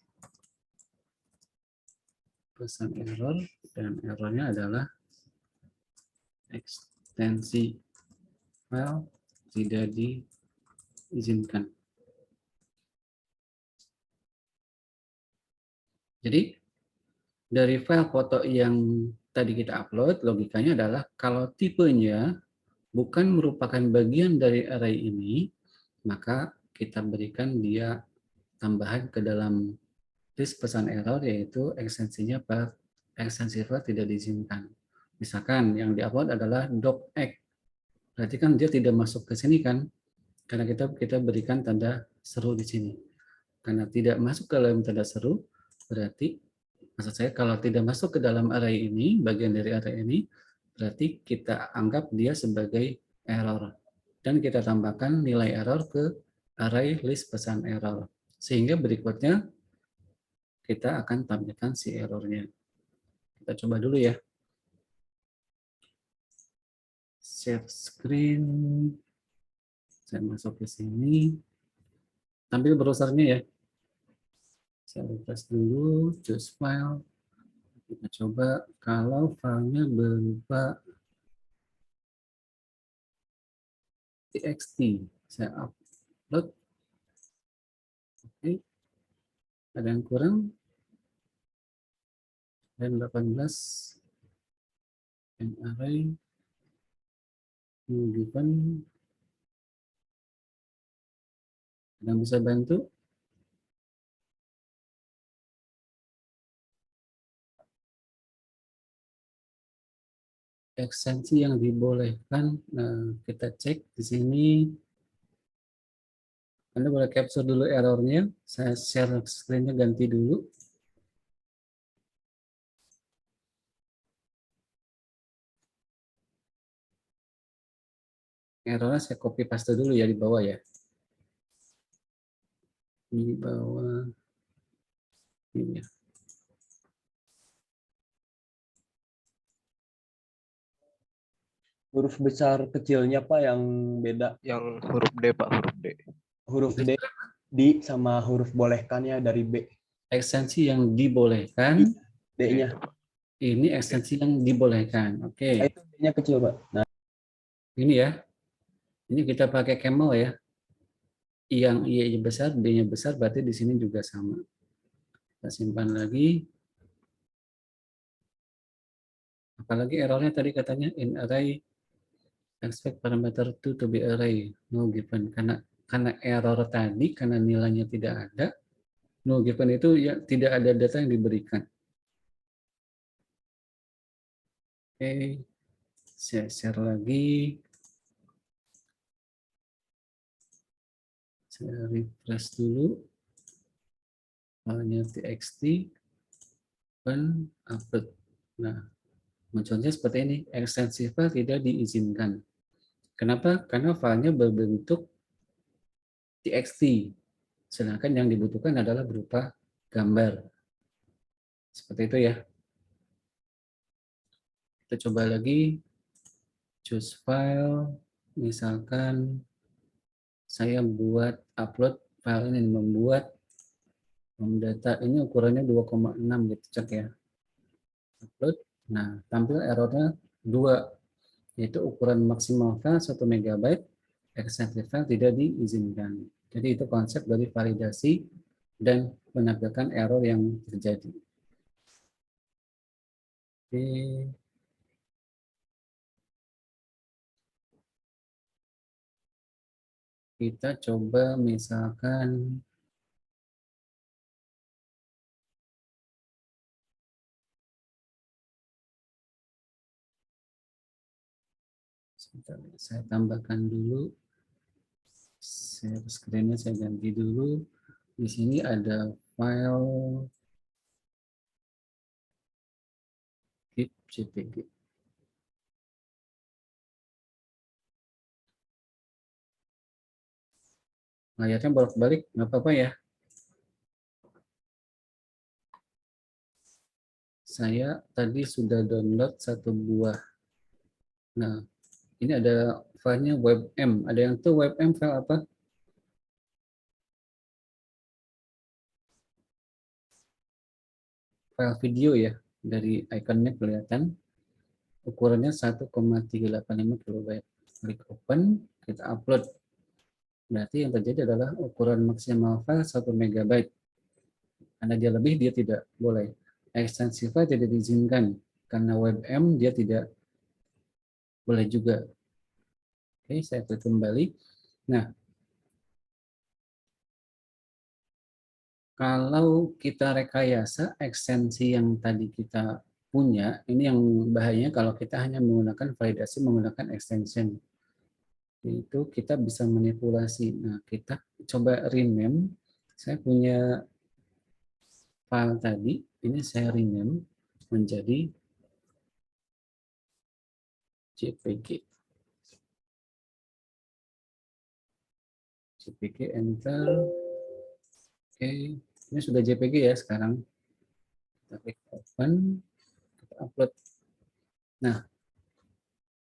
pesan error dan errornya adalah ekstensi file tidak diizinkan. Jadi dari file foto yang tadi kita upload, logikanya adalah kalau tipenya bukan merupakan bagian dari array ini, maka kita berikan dia tambahan ke dalam list pesan error, yaitu ekstensinya ekstensi file tidak diizinkan. Misalkan yang diupload adalah docx, berarti kan dia tidak masuk ke sini kan, karena kita berikan tanda seru di sini. Karena tidak masuk ke dalam tanda seru, berarti maksud saya kalau tidak masuk ke dalam array ini, bagian dari array ini, berarti kita anggap dia sebagai error. Dan kita tambahkan nilai error ke array list pesan error. Sehingga berikutnya kita akan tampilkan si errornya. Kita coba dulu ya. Share screen. Saya masuk ke sini. Tampil browsernya ya. Saya refresh dulu, choose file. Kita coba kalau filenya berupa txt. Saya upload. Oke. Ada yang kurang? dan 18 and array given. Yang bisa bantu? Ekstensi yang dibolehkan. Nah, kita cek di sini. Anda boleh capture dulu errornya. Saya share screen-nya, ganti dulu. Errornya saya copy paste dulu ya di bawah ya. Di bawah ini ya. Huruf besar kecilnya Pak yang beda. Yang huruf D, Pak, huruf D. Huruf D di sama huruf bolehkannya dari B. Ekstensi yang dibolehkan. D-nya. Ini ekstensi yang dibolehkan. Oke. Itu D-nya kecil Pak. Nah, Ini ya. Ini kita pakai camel ya. Yang I-nya besar, D-nya besar, berarti di sini juga sama. Kita simpan lagi. Apalagi errornya tadi katanya in array expect parameter to be array no given. Karena error tadi, karena nilainya tidak ada, no given itu ya tidak ada data yang diberikan. Oke, saya share lagi. Saya refresh dulu. Filenya txt, open, upload. Nah, munculnya seperti ini. Ekstensi file tidak diizinkan. Kenapa? Karena filenya berbentuk txt. Sedangkan yang dibutuhkan adalah berupa gambar. Seperti itu ya. Kita coba lagi. Choose file. Misalkan saya buat upload file ini, membuat data ini ukurannya 2,6 gitu, cek ya. Upload. Nah, tampil errornya 2, yaitu ukuran maksimal file 1 MB, ekstensi file tidak diizinkan. Jadi itu konsep dari validasi dan menampilkan error yang terjadi. Oke. Kita coba misalkan sebentar, saya tambahkan dulu. Share screen-nya saya ganti dulu. Di sini ada file git jpg. Layarnya bolak-balik, nggak apa-apa ya. Saya tadi sudah download satu buah. Nah, ini ada filenya WebM. Ada yang tahu WebM file apa? File video ya. Dari ikonnya kelihatan. Ukurannya 1,385 KB. Klik open, kita upload. Berarti yang terjadi adalah ukuran maksimal file 1 MB. Karena dia lebih, dia tidak boleh. Ekstensi file tidak diizinkan. Karena WebM dia tidak boleh juga. Oke, saya klik kembali. Nah, kalau kita rekayasa ekstensi yang tadi kita punya, ini yang bahayanya kalau kita hanya menggunakan validasi menggunakan extension. Itu kita bisa manipulasi. Nah, kita coba rename. Saya punya file tadi, ini saya rename menjadi JPG. JPG, enter. Oke, ini sudah JPG ya sekarang. Kita klik open, kita upload. Nah,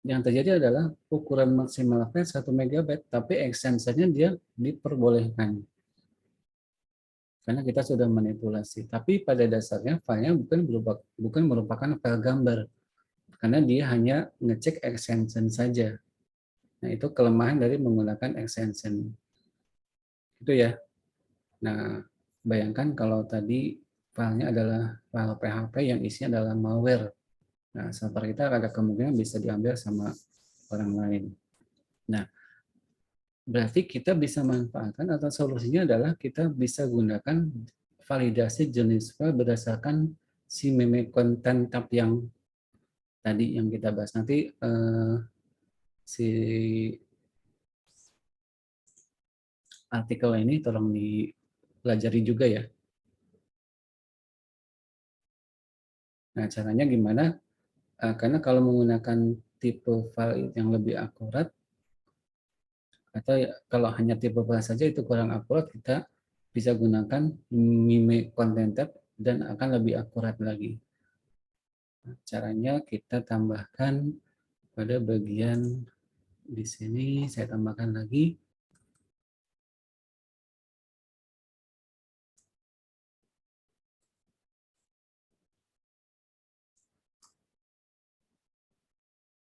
yang terjadi adalah ukuran maksimal file 1 MB, tapi extensionnya dia diperbolehkan. Karena kita sudah manipulasi. Tapi pada dasarnya filenya bukan merupakan file gambar. Karena dia hanya ngecek extension saja. Nah, itu kelemahan dari menggunakan extension. Itu ya. Nah, bayangkan kalau tadi filenya adalah file PHP yang isinya adalah malware. Nah, server kita ada kemungkinan bisa diambil sama orang lain. Nah, berarti kita bisa manfaatkan atau solusinya adalah kita bisa gunakan validasi jenis file berdasarkan si meme content tab yang tadi yang kita bahas. Nanti si artikel ini tolong dipelajari juga ya. Nah, caranya gimana? Karena kalau menggunakan tipe file yang lebih akurat, atau kalau hanya tipe file saja itu kurang akurat, kita bisa gunakan meme content tab dan akan lebih akurat lagi. Nah, caranya kita tambahkan pada bagian di sini, saya tambahkan lagi.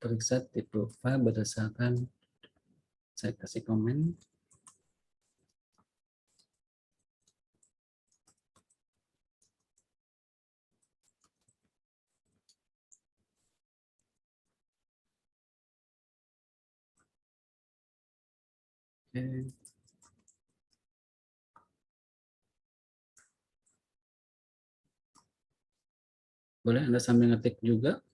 Periksa tipe file berdasarkan, saya kasih komen. Oke. Boleh Anda sambil ngetik juga.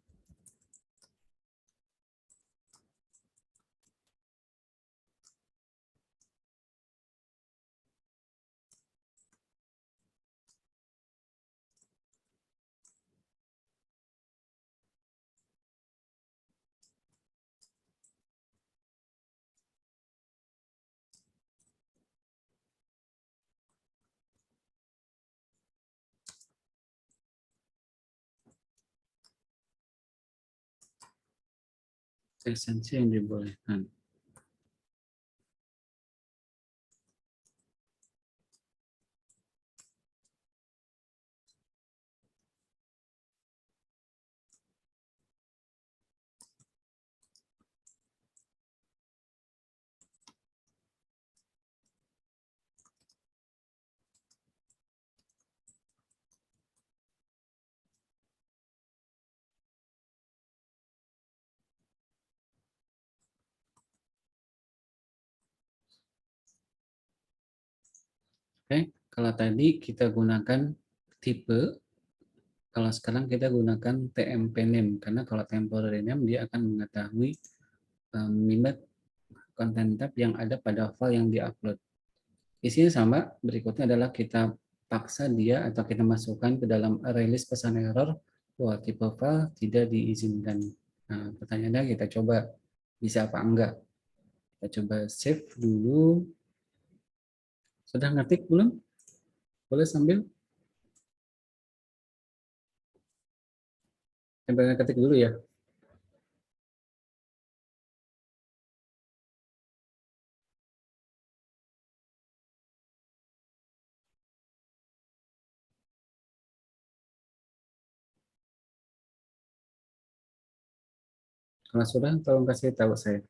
Esensi yang dibolehkan. Oke, kalau tadi kita gunakan tipe, kalau sekarang kita gunakan TMP name, karena kalau temporary name dia akan mengetahui meme content tab yang ada pada file yang diupload. Isinya sama, berikutnya adalah kita paksa dia atau kita masukkan ke dalam release pesan error bahwa tipe file tidak diizinkan. Nah, pertanyaannya kita coba bisa apa enggak. Kita coba save dulu. Sudah ngetik belum? Boleh sambil? Sambil ngetik dulu ya. Kalau sudah, tolong kasih tahu saya.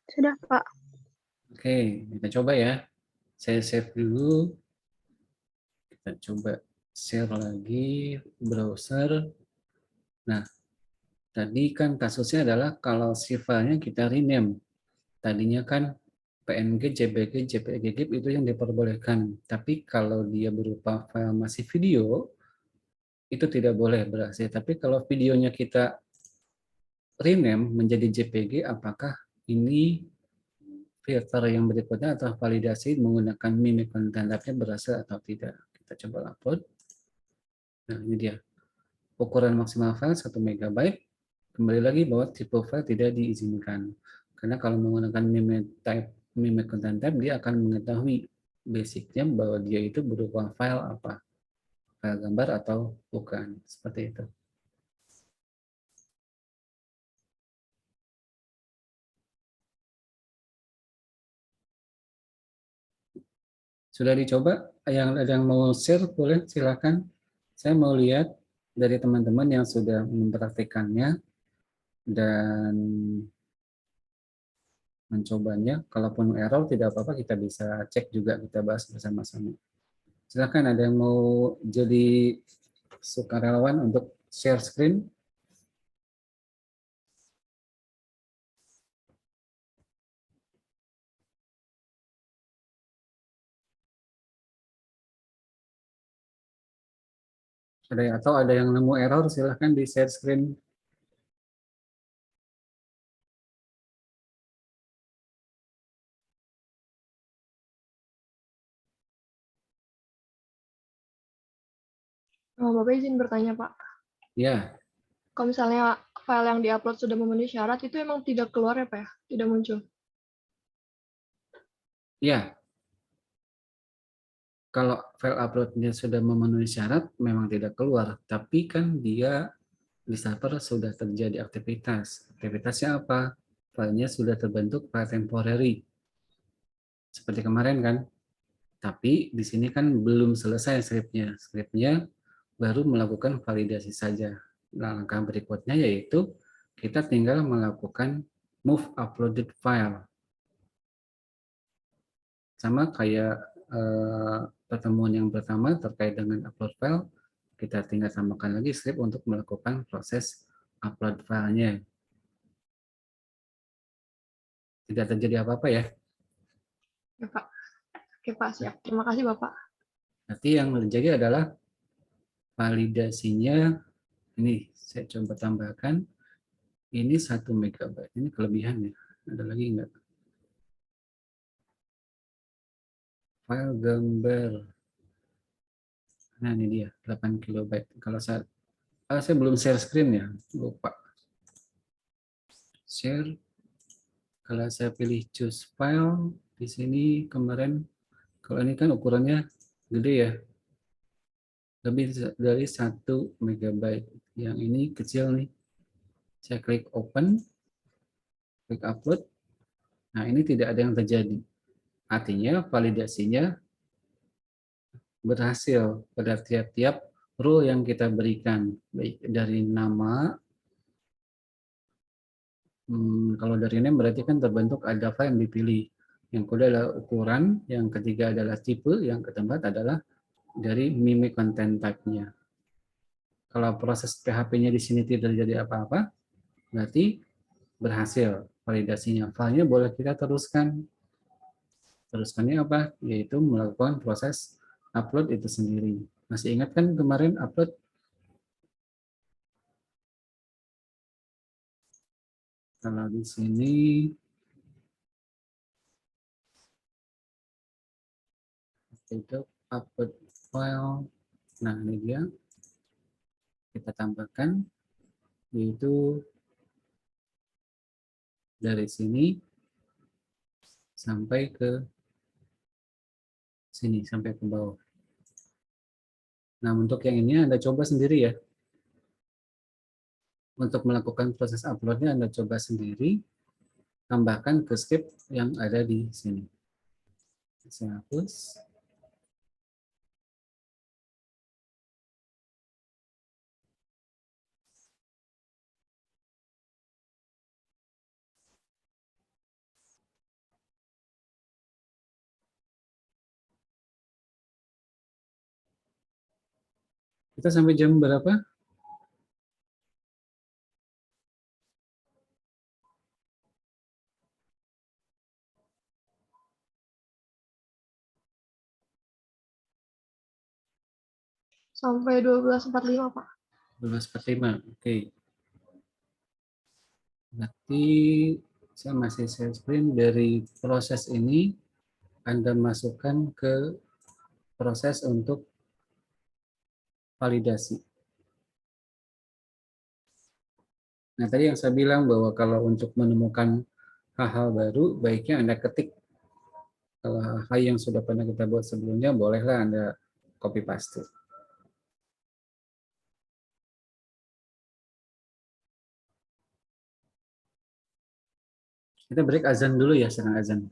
Sudah, Pak. Oke, kita coba ya. Saya save dulu. Kita coba share lagi browser. Nah, tadi kan kasusnya adalah kalau si filenya kita rename. Tadinya kan PNG, JPG, JPG itu yang diperbolehkan. Tapi kalau dia berupa file masih video, itu tidak boleh berhasil. Tapi kalau videonya kita rename menjadi JPG, apakah ini filter yang berikutnya atau validasi menggunakan meme content tab-nya berhasil atau tidak? Kita coba upload. Nah, ini dia. Ukuran maksimal file 1 MB. Kembali lagi bahwa tipe file tidak diizinkan. Karena kalau menggunakan mimic content type, dia akan mengetahui basicnya bahwa dia itu berupa file apa. File gambar atau bukan. Seperti itu. Sudah dicoba? Ada yang mau share boleh silakan. Saya mau lihat dari teman-teman yang sudah mempraktikannya dan mencobanya. Kalaupun error tidak apa-apa, kita bisa cek juga, kita bahas bersama-sama. Silakan, ada yang mau jadi sukarelawan untuk share screen? Atau ada yang nemu error, silahkan di share screen. Bapak izin bertanya, Pak. Ya, Kalau misalnya file yang diupload sudah memenuhi syarat, itu emang tidak keluar ya, Pak ya? Tidak muncul. ya. Kalau file uploadnya sudah memenuhi syarat, memang tidak keluar. Tapi kan dia di server sudah terjadi aktivitas. Aktivitasnya apa? Filenya sudah terbentuk file temporary. Seperti kemarin kan? Tapi di sini kan belum selesai script-nya. Script-nya baru melakukan validasi saja. Nah, langkah berikutnya yaitu kita tinggal melakukan move uploaded file. Sama kayak pertemuan yang pertama terkait dengan upload file, kita tinggal tambahkan lagi script untuk melakukan proses upload filenya. Tidak terjadi apa-apa ya. Ya, Pak. Oke, Pak. Siap. Terima kasih, Bapak. Nanti yang terjadi adalah validasinya. Ini saya coba tambahkan. Ini 1 MB. Ini kelebihannya. Ada lagi enggak? File gambar. Nah, ini dia 8 KB. Kalau saya belum share screen ya, lupa. Share. Kalau saya pilih choose file di sini kemarin, kalau ini kan ukurannya gede ya, lebih dari 1 MB. Yang ini kecil nih. Saya klik open, klik upload. Nah, ini tidak ada yang terjadi. Artinya validasinya berhasil pada tiap-tiap rule yang kita berikan, baik dari nama. Kalau dari name berarti kan terbentuk ada file yang dipilih. Yang kedua adalah ukuran, yang ketiga adalah tipe, yang keempat adalah dari mimic content type-nya. Kalau proses PHP-nya di sini tidak terjadi apa-apa, berarti berhasil validasinya. Filenya boleh kita teruskan. Teruskannya apa? Yaitu melakukan proses upload itu sendiri. Masih ingat kan kemarin upload? Kalau di sini itu upload file. Nah, ini dia. Kita tambahkan yaitu dari sini sampai ke sini, sampai ke bawah. Nah, untuk yang ini Anda coba sendiri ya. Untuk melakukan proses uploadnya Anda coba sendiri, tambahkan ke script yang ada di sini. Saya hapus. Kita sampai jam berapa? Sampai 12.45, Pak. 12.45. Oke. Berarti saya masih share screen. Dari proses ini Anda masukkan ke proses untuk validasi. Nah, tadi yang saya bilang bahwa kalau untuk menemukan hal-hal baru, baiknya Anda ketik hal yang sudah pernah kita buat sebelumnya, bolehlah Anda copy paste. Kita break azan dulu ya, sedang azan.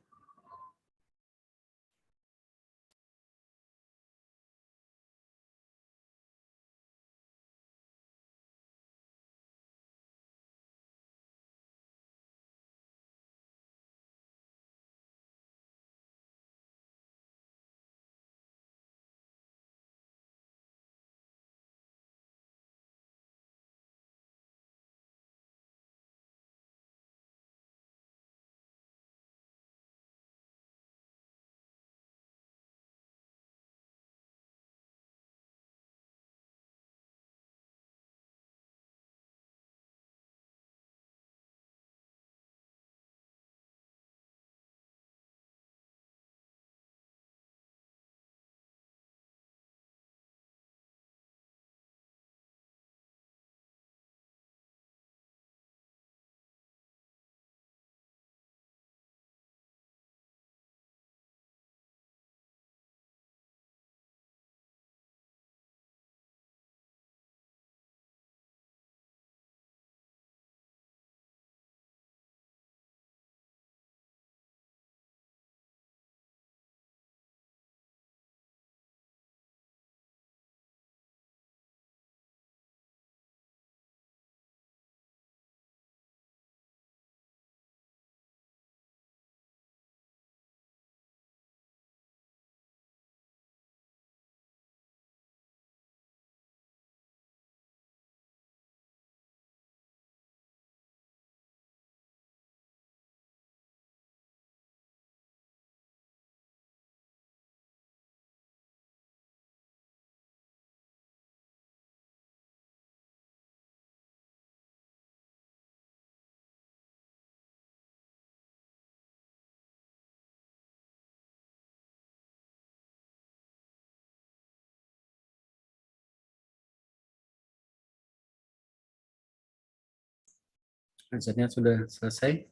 Azannya sudah selesai.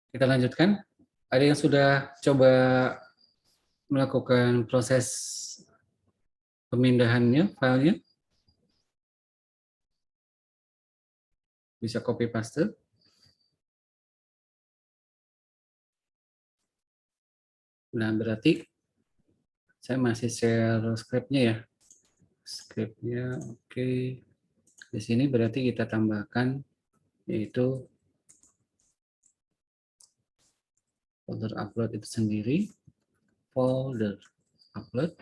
Kita lanjutkan. Ada yang sudah coba melakukan proses pemindahannya, filenya? Bisa copy paste. Nah, berarti saya masih share script-nya ya. Script-nya oke. Di sini berarti kita tambahkan yaitu folder upload itu sendiri, folder upload.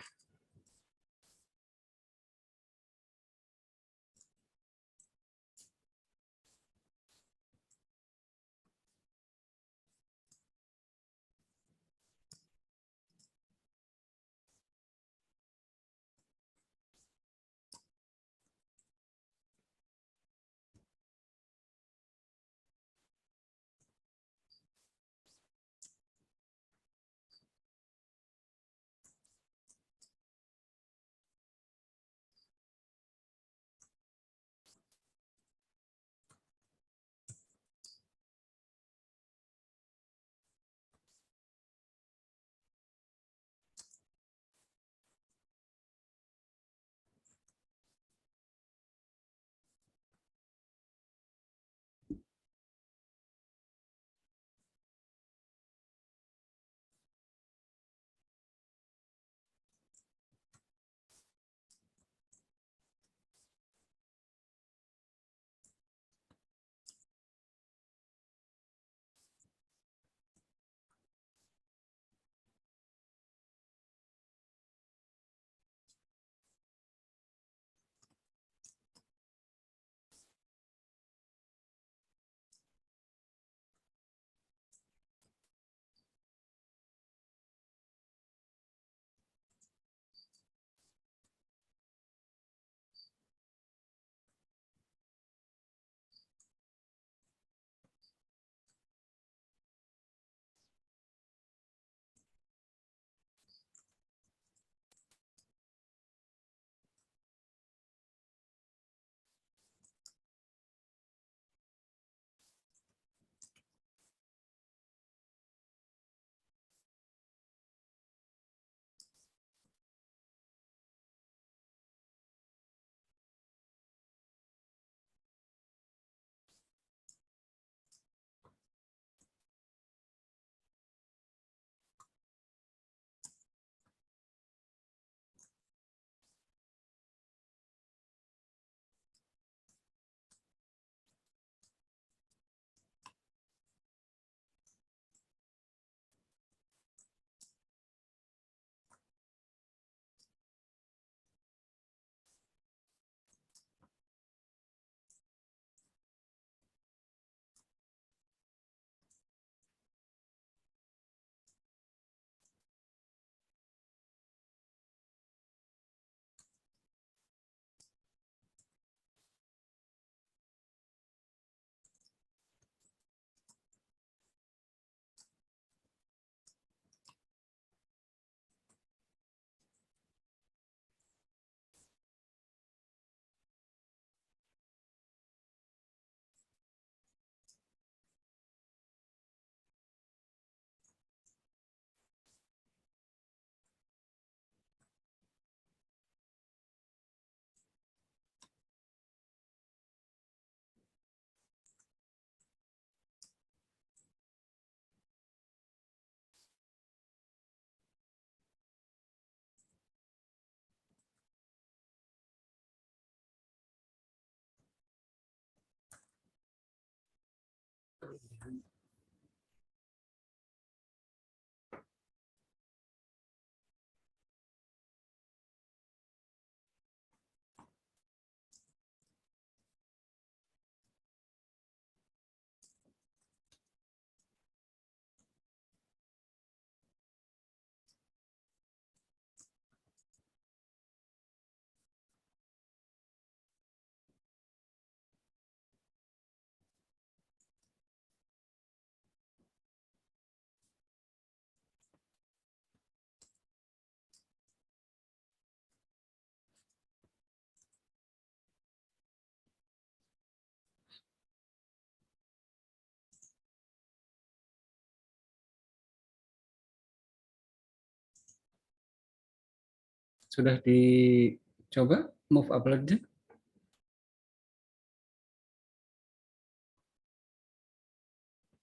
Sudah dicoba move upload-nya?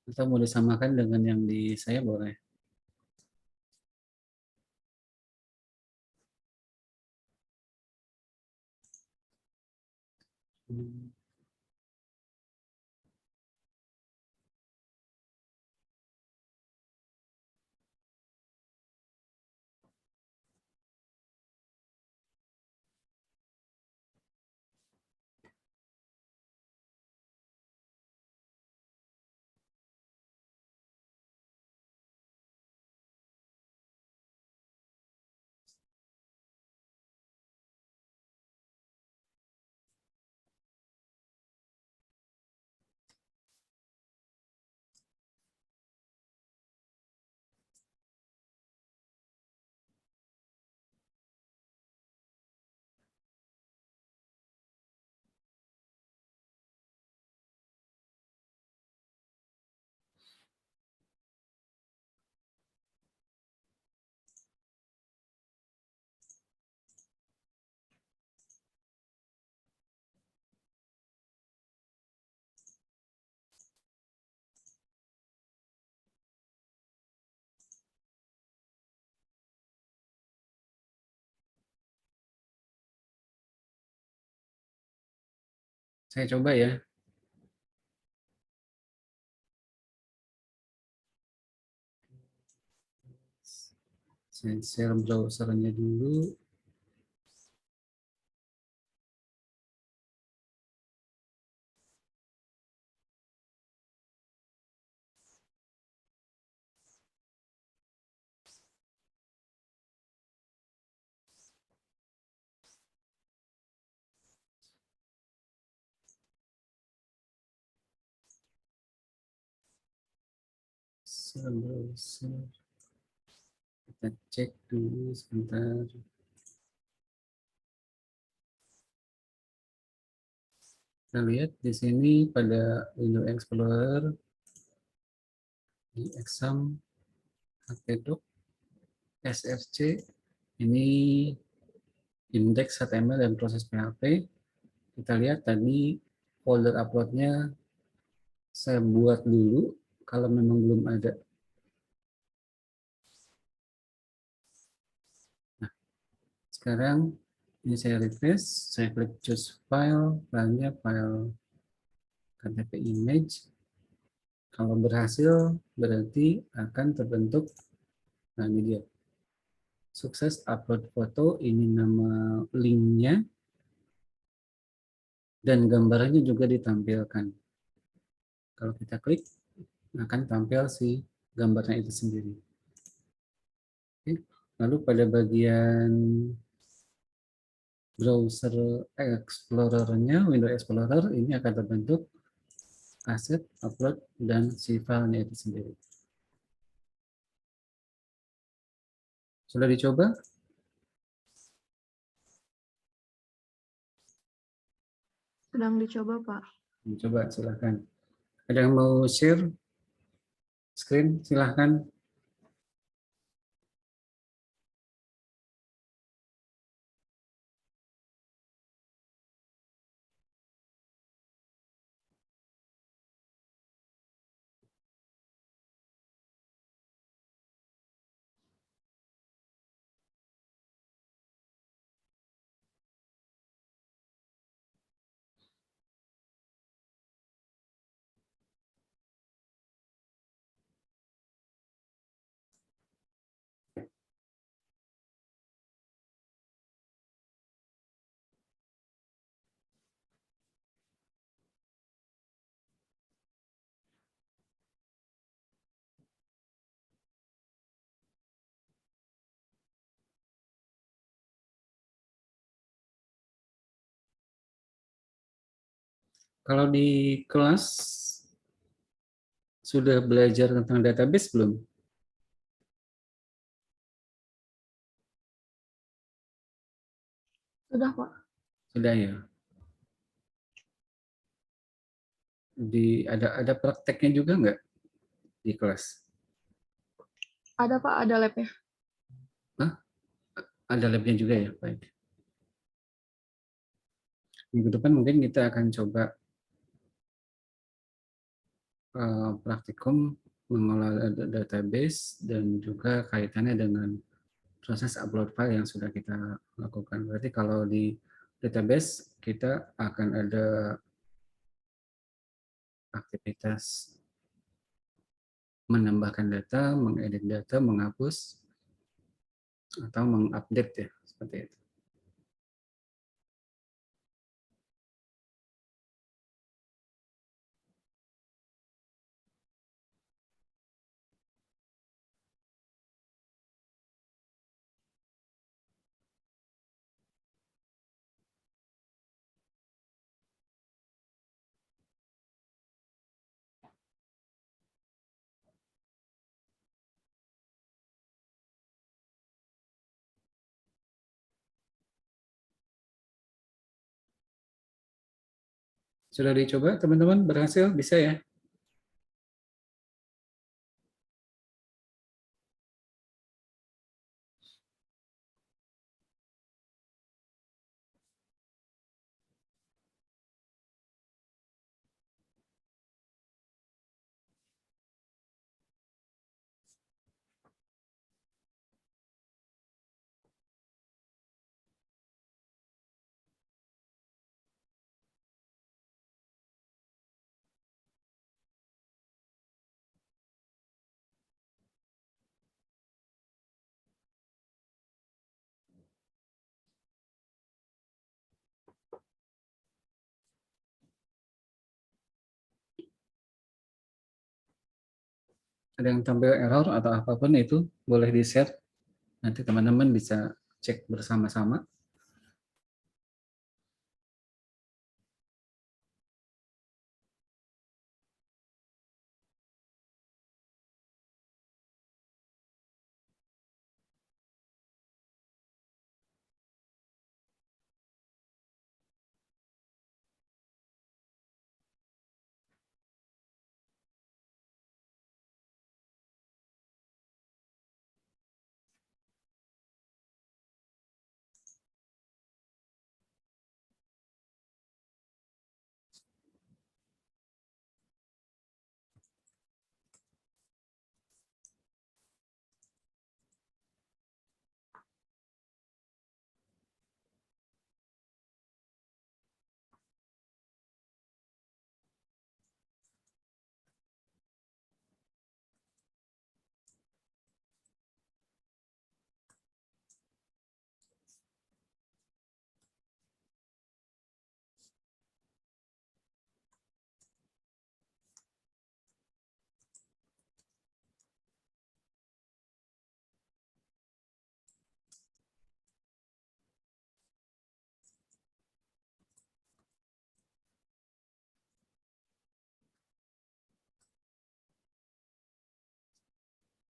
Atau mau disamakan dengan yang di saya boleh? Saya coba ya. Saya share browsernya dulu. Share browser. Kita cek dulu sebentar. Kita lihat di sini pada Windows Explorer di exam htdoc sfc ini indeks HTML dan proses PHP. Kita lihat tadi folder uploadnya saya buat dulu kalau memang belum ada. Nah, sekarang ini saya refresh, saya klik choose file, filenya file KTP image. Kalau berhasil berarti akan terbentuk, nah ini dia, sukses upload foto, ini nama linknya, dan gambarnya juga ditampilkan. Kalau kita klik, akan tampil si gambarnya itu sendiri. Oke. Lalu pada bagian browser Explorer-nya, Windows Explorer, ini akan terbentuk aset, upload, dan si filenya itu sendiri. Sudah dicoba? Sedang dicoba, Pak. Coba silahkan. Ada yang mau share screen? Silahkan. Kalau di kelas sudah belajar tentang database belum? Sudah, Pak. Sudah ya. Ada prakteknya juga nggak di kelas? Ada, Pak, ada lab-nya. Hah? Ada labnya juga ya, baik. Minggu depan mungkin kita akan coba praktikum mengolah database dan juga kaitannya dengan proses upload file yang sudah kita lakukan. Berarti kalau di database kita akan ada aktivitas menambahkan data, mengedit data, menghapus, atau mengupdate ya, seperti itu. Sudah dicoba teman-teman, berhasil, bisa ya? Ada yang tampil error atau apapun itu boleh di-share. Nanti teman-teman bisa cek bersama-sama.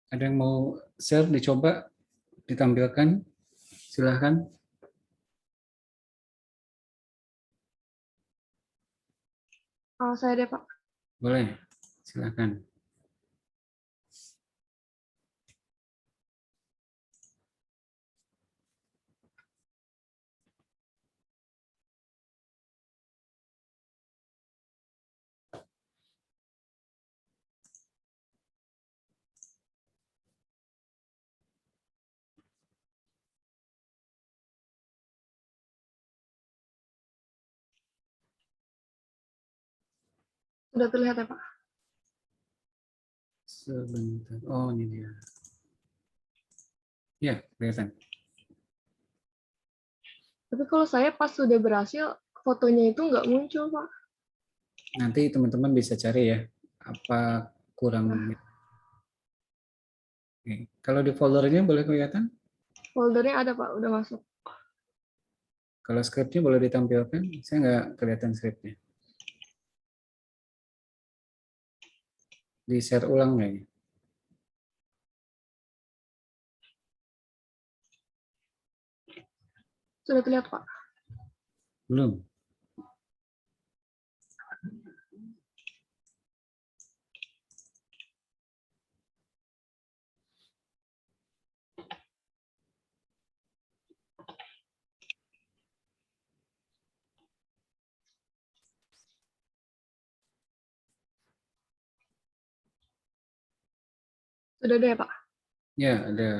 Ada yang mau share, dicoba, ditampilkan? Silahkan. Saya deh, Pak. Boleh, silahkan. Sudah terlihat ya, Pak? Sebentar. Oh, ini dia. Ya, kelihatan. Tapi kalau saya pas sudah berhasil, fotonya itu nggak muncul, Pak. Nanti teman-teman bisa cari ya, apa kurang. Oke. Kalau di foldernya boleh kelihatan? Foldernya ada, Pak. Udah masuk. Kalau skripnya boleh ditampilkan? Saya nggak kelihatan skripnya. Di share ulang kayaknya. Sudah terlihat, Pak. Belum. Sudah ada ya, Pak? Ya, ada.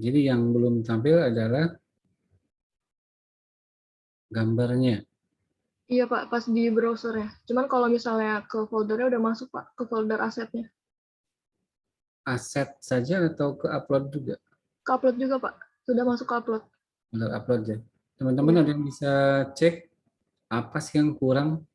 Jadi yang belum tampil adalah gambarnya. Iya, Pak, pas di browser ya. Cuman kalau misalnya ke foldernya udah masuk, Pak, ke folder asetnya. Aset saja atau ke upload juga? Ke upload juga, Pak. Sudah masuk ke upload. Untuk upload ya. Teman-teman Iya. ada yang bisa cek apa sih yang kurang?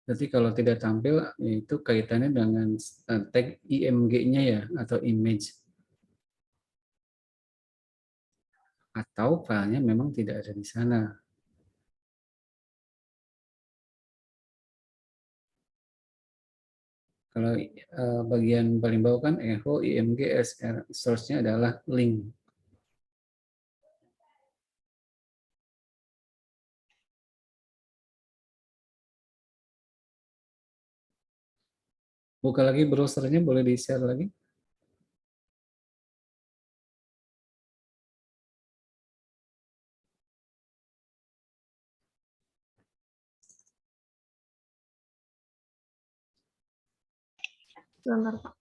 Berarti kalau tidak tampil, itu kaitannya dengan tag IMG-nya ya, atau image. Atau filenya memang tidak ada di sana. Kalau bagian paling bawah kan echo, IMG, SR, source-nya adalah link. Buka lagi browsernya, boleh di-share lagi. Sebentar, Pak.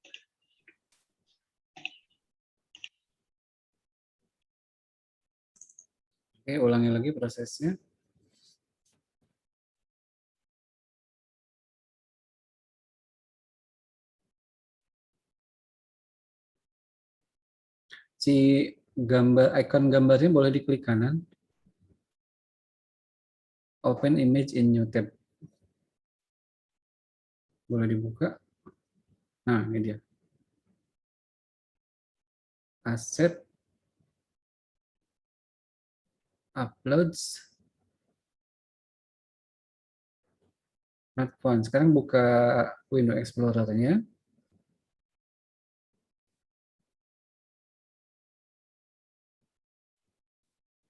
Oke, ulangi lagi prosesnya. Si gambar, icon gambarnya boleh diklik kanan. Open image in new tab. Boleh dibuka. Nah, ini dia. Asset, uploads, smartphone. Sekarang buka window explorer-nya.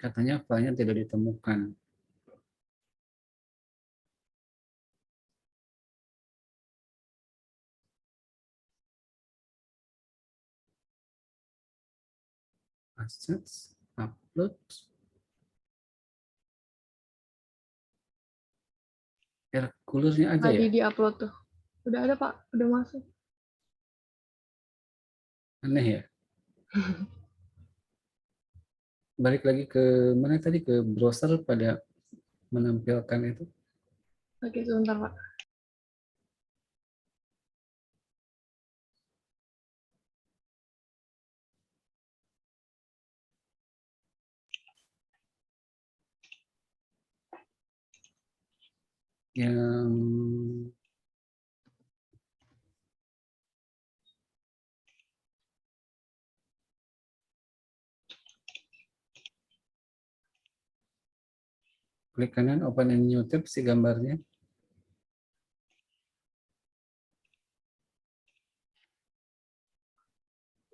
Katanya filenya tidak ditemukan. Assets, upload, Hercules-nya aja Tadi ya? di-upload tuh. Udah ada, Pak. Udah masuk. Aneh ya? Balik lagi ke mana tadi? Ke browser pada menampilkan itu. Oke, sebentar, Pak. Yang klik kanan, open in new tab, si gambarnya.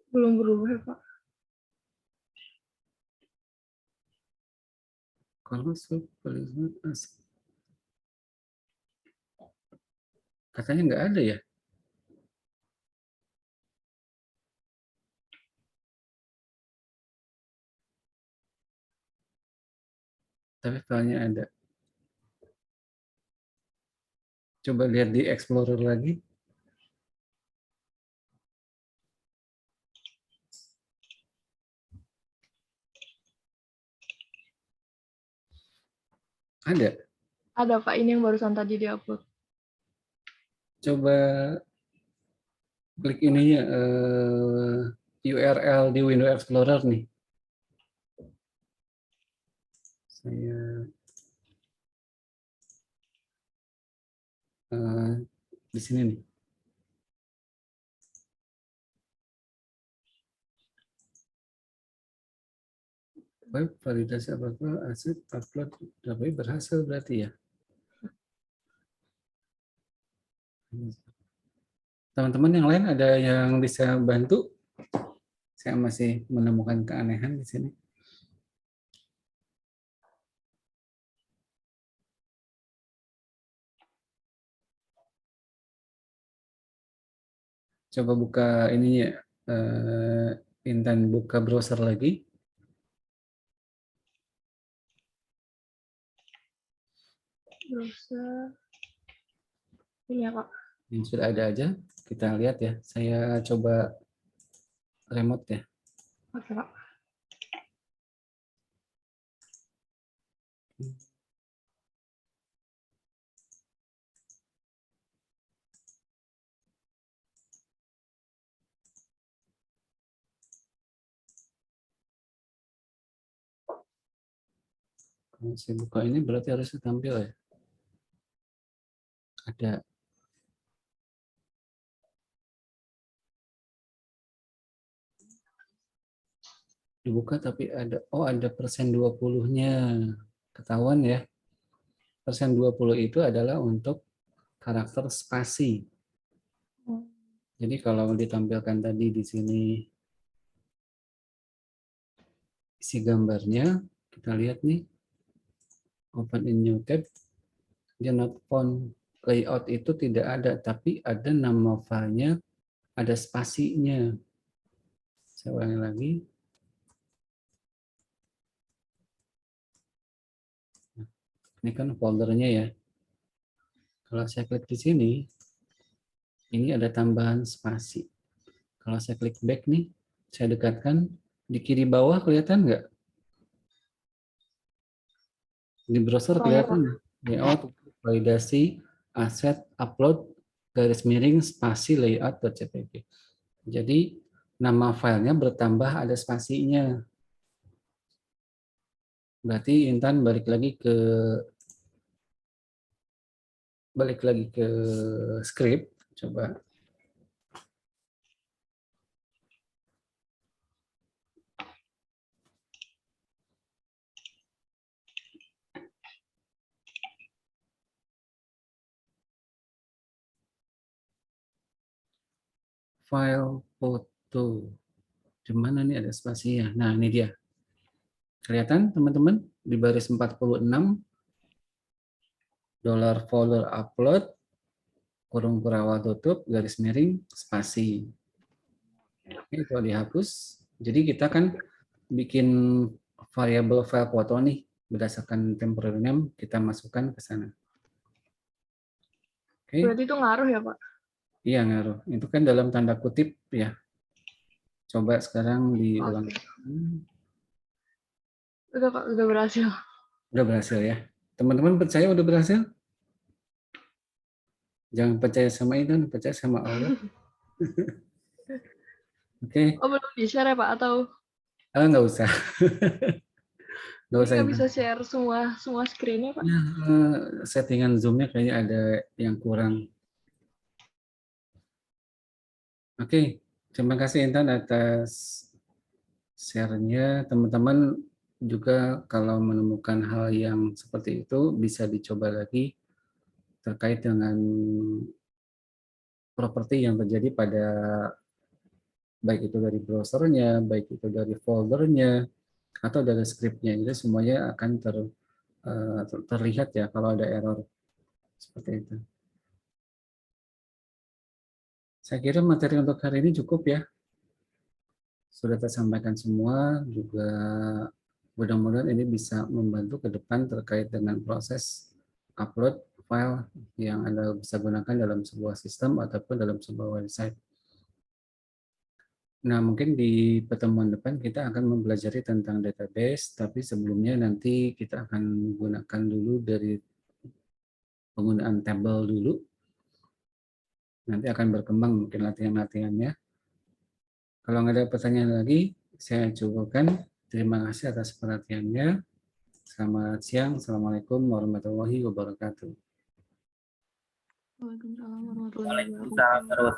Belum berubah ya, Pak. Kalau katanya nggak ada ya? Tapi filenya ada. Coba lihat di Explorer lagi. Ada. Ada, Pak. Ini yang barusan tadi di-upload. Coba klik ininya URL di Windows Explorer nih. Saya di sini nih. web validasi apakah aset upload web berhasil berarti ya. Teman-teman yang lain ada yang bisa bantu? Saya masih menemukan keanehan di sini. Coba buka ini ya, Intan buka browser lagi. Browser. Ini ya, Kak. Yang sudah ada aja, kita lihat ya. Saya coba remote ya. Oke, Kak. Kalau saya buka ini berarti harusnya tampil ya. Ada. Dibuka tapi ada, oh ada persen 20-nya. Ketahuan ya. Persen 20 itu adalah untuk karakter spasi. Jadi kalau ditampilkan tadi di sini isi gambarnya, kita lihat nih, open in new tab, dia not found. Layout itu tidak ada, tapi ada nama filenya, ada spasinya. Saya ulangi lagi. Ini kan foldernya ya. Kalau saya klik di sini, ini ada tambahan spasi. Kalau saya klik back nih, saya dekatkan, di kiri bawah kelihatan nggak? Di browser kelihatan layout, validasi, aset, upload, garis miring, spasi, layout.jpg. Jadi nama filenya bertambah ada spasinya. Berarti Intan balik lagi ke script, coba. File foto. Di mana nih ada spasinya? Nah, ini dia. Kelihatan teman-teman di baris 46 $folder upload kurung kurawal tutup garis miring spasi. Ini kalau dihapus. Jadi kita kan bikin variabel file foto nih berdasarkan temporary name kita masukkan ke sana. Oke. Berarti itu ngaruh ya, Pak? Iya ngaruh. Itu kan dalam tanda kutip ya. Coba sekarang diulang. Udah, Pak, udah berhasil. Udah berhasil ya. Teman-teman percaya udah berhasil? Jangan percaya sama Intan, percaya sama Allah. Oke. Oh, belum di-share ya, Pak? Atau Nggak usah. Nggak usah. nggak bisa share semua screen-nya, Pak? Ya, settingan Zoom-nya kayaknya ada yang kurang. Oke, terima kasih Intan atas share-nya. Teman-teman juga kalau menemukan hal yang seperti itu bisa dicoba lagi terkait dengan properti yang terjadi pada baik itu dari browsernya, baik itu dari foldernya, atau dari scriptnya. Jadi semuanya akan terlihat ya kalau ada error seperti itu. Saya kira materi untuk hari ini cukup ya. Sudah tersampaikan semua, juga mudah-mudahan ini bisa membantu ke depan terkait dengan proses upload file yang Anda bisa gunakan dalam sebuah sistem ataupun dalam sebuah website. Nah, mungkin di pertemuan depan kita akan mempelajari tentang database, tapi sebelumnya nanti kita akan menggunakan dulu dari penggunaan tabel dulu. Nanti akan berkembang mungkin latihan-latihannya. Kalau nggak ada pertanyaan lagi, saya cukupkan. Terima kasih atas perhatiannya. Selamat siang. Assalamualaikum warahmatullahi wabarakatuh. Waalaikumsalam warahmatullahi wabarakatuh. Waalaikumsalam warahmatullahi wabarakatuh.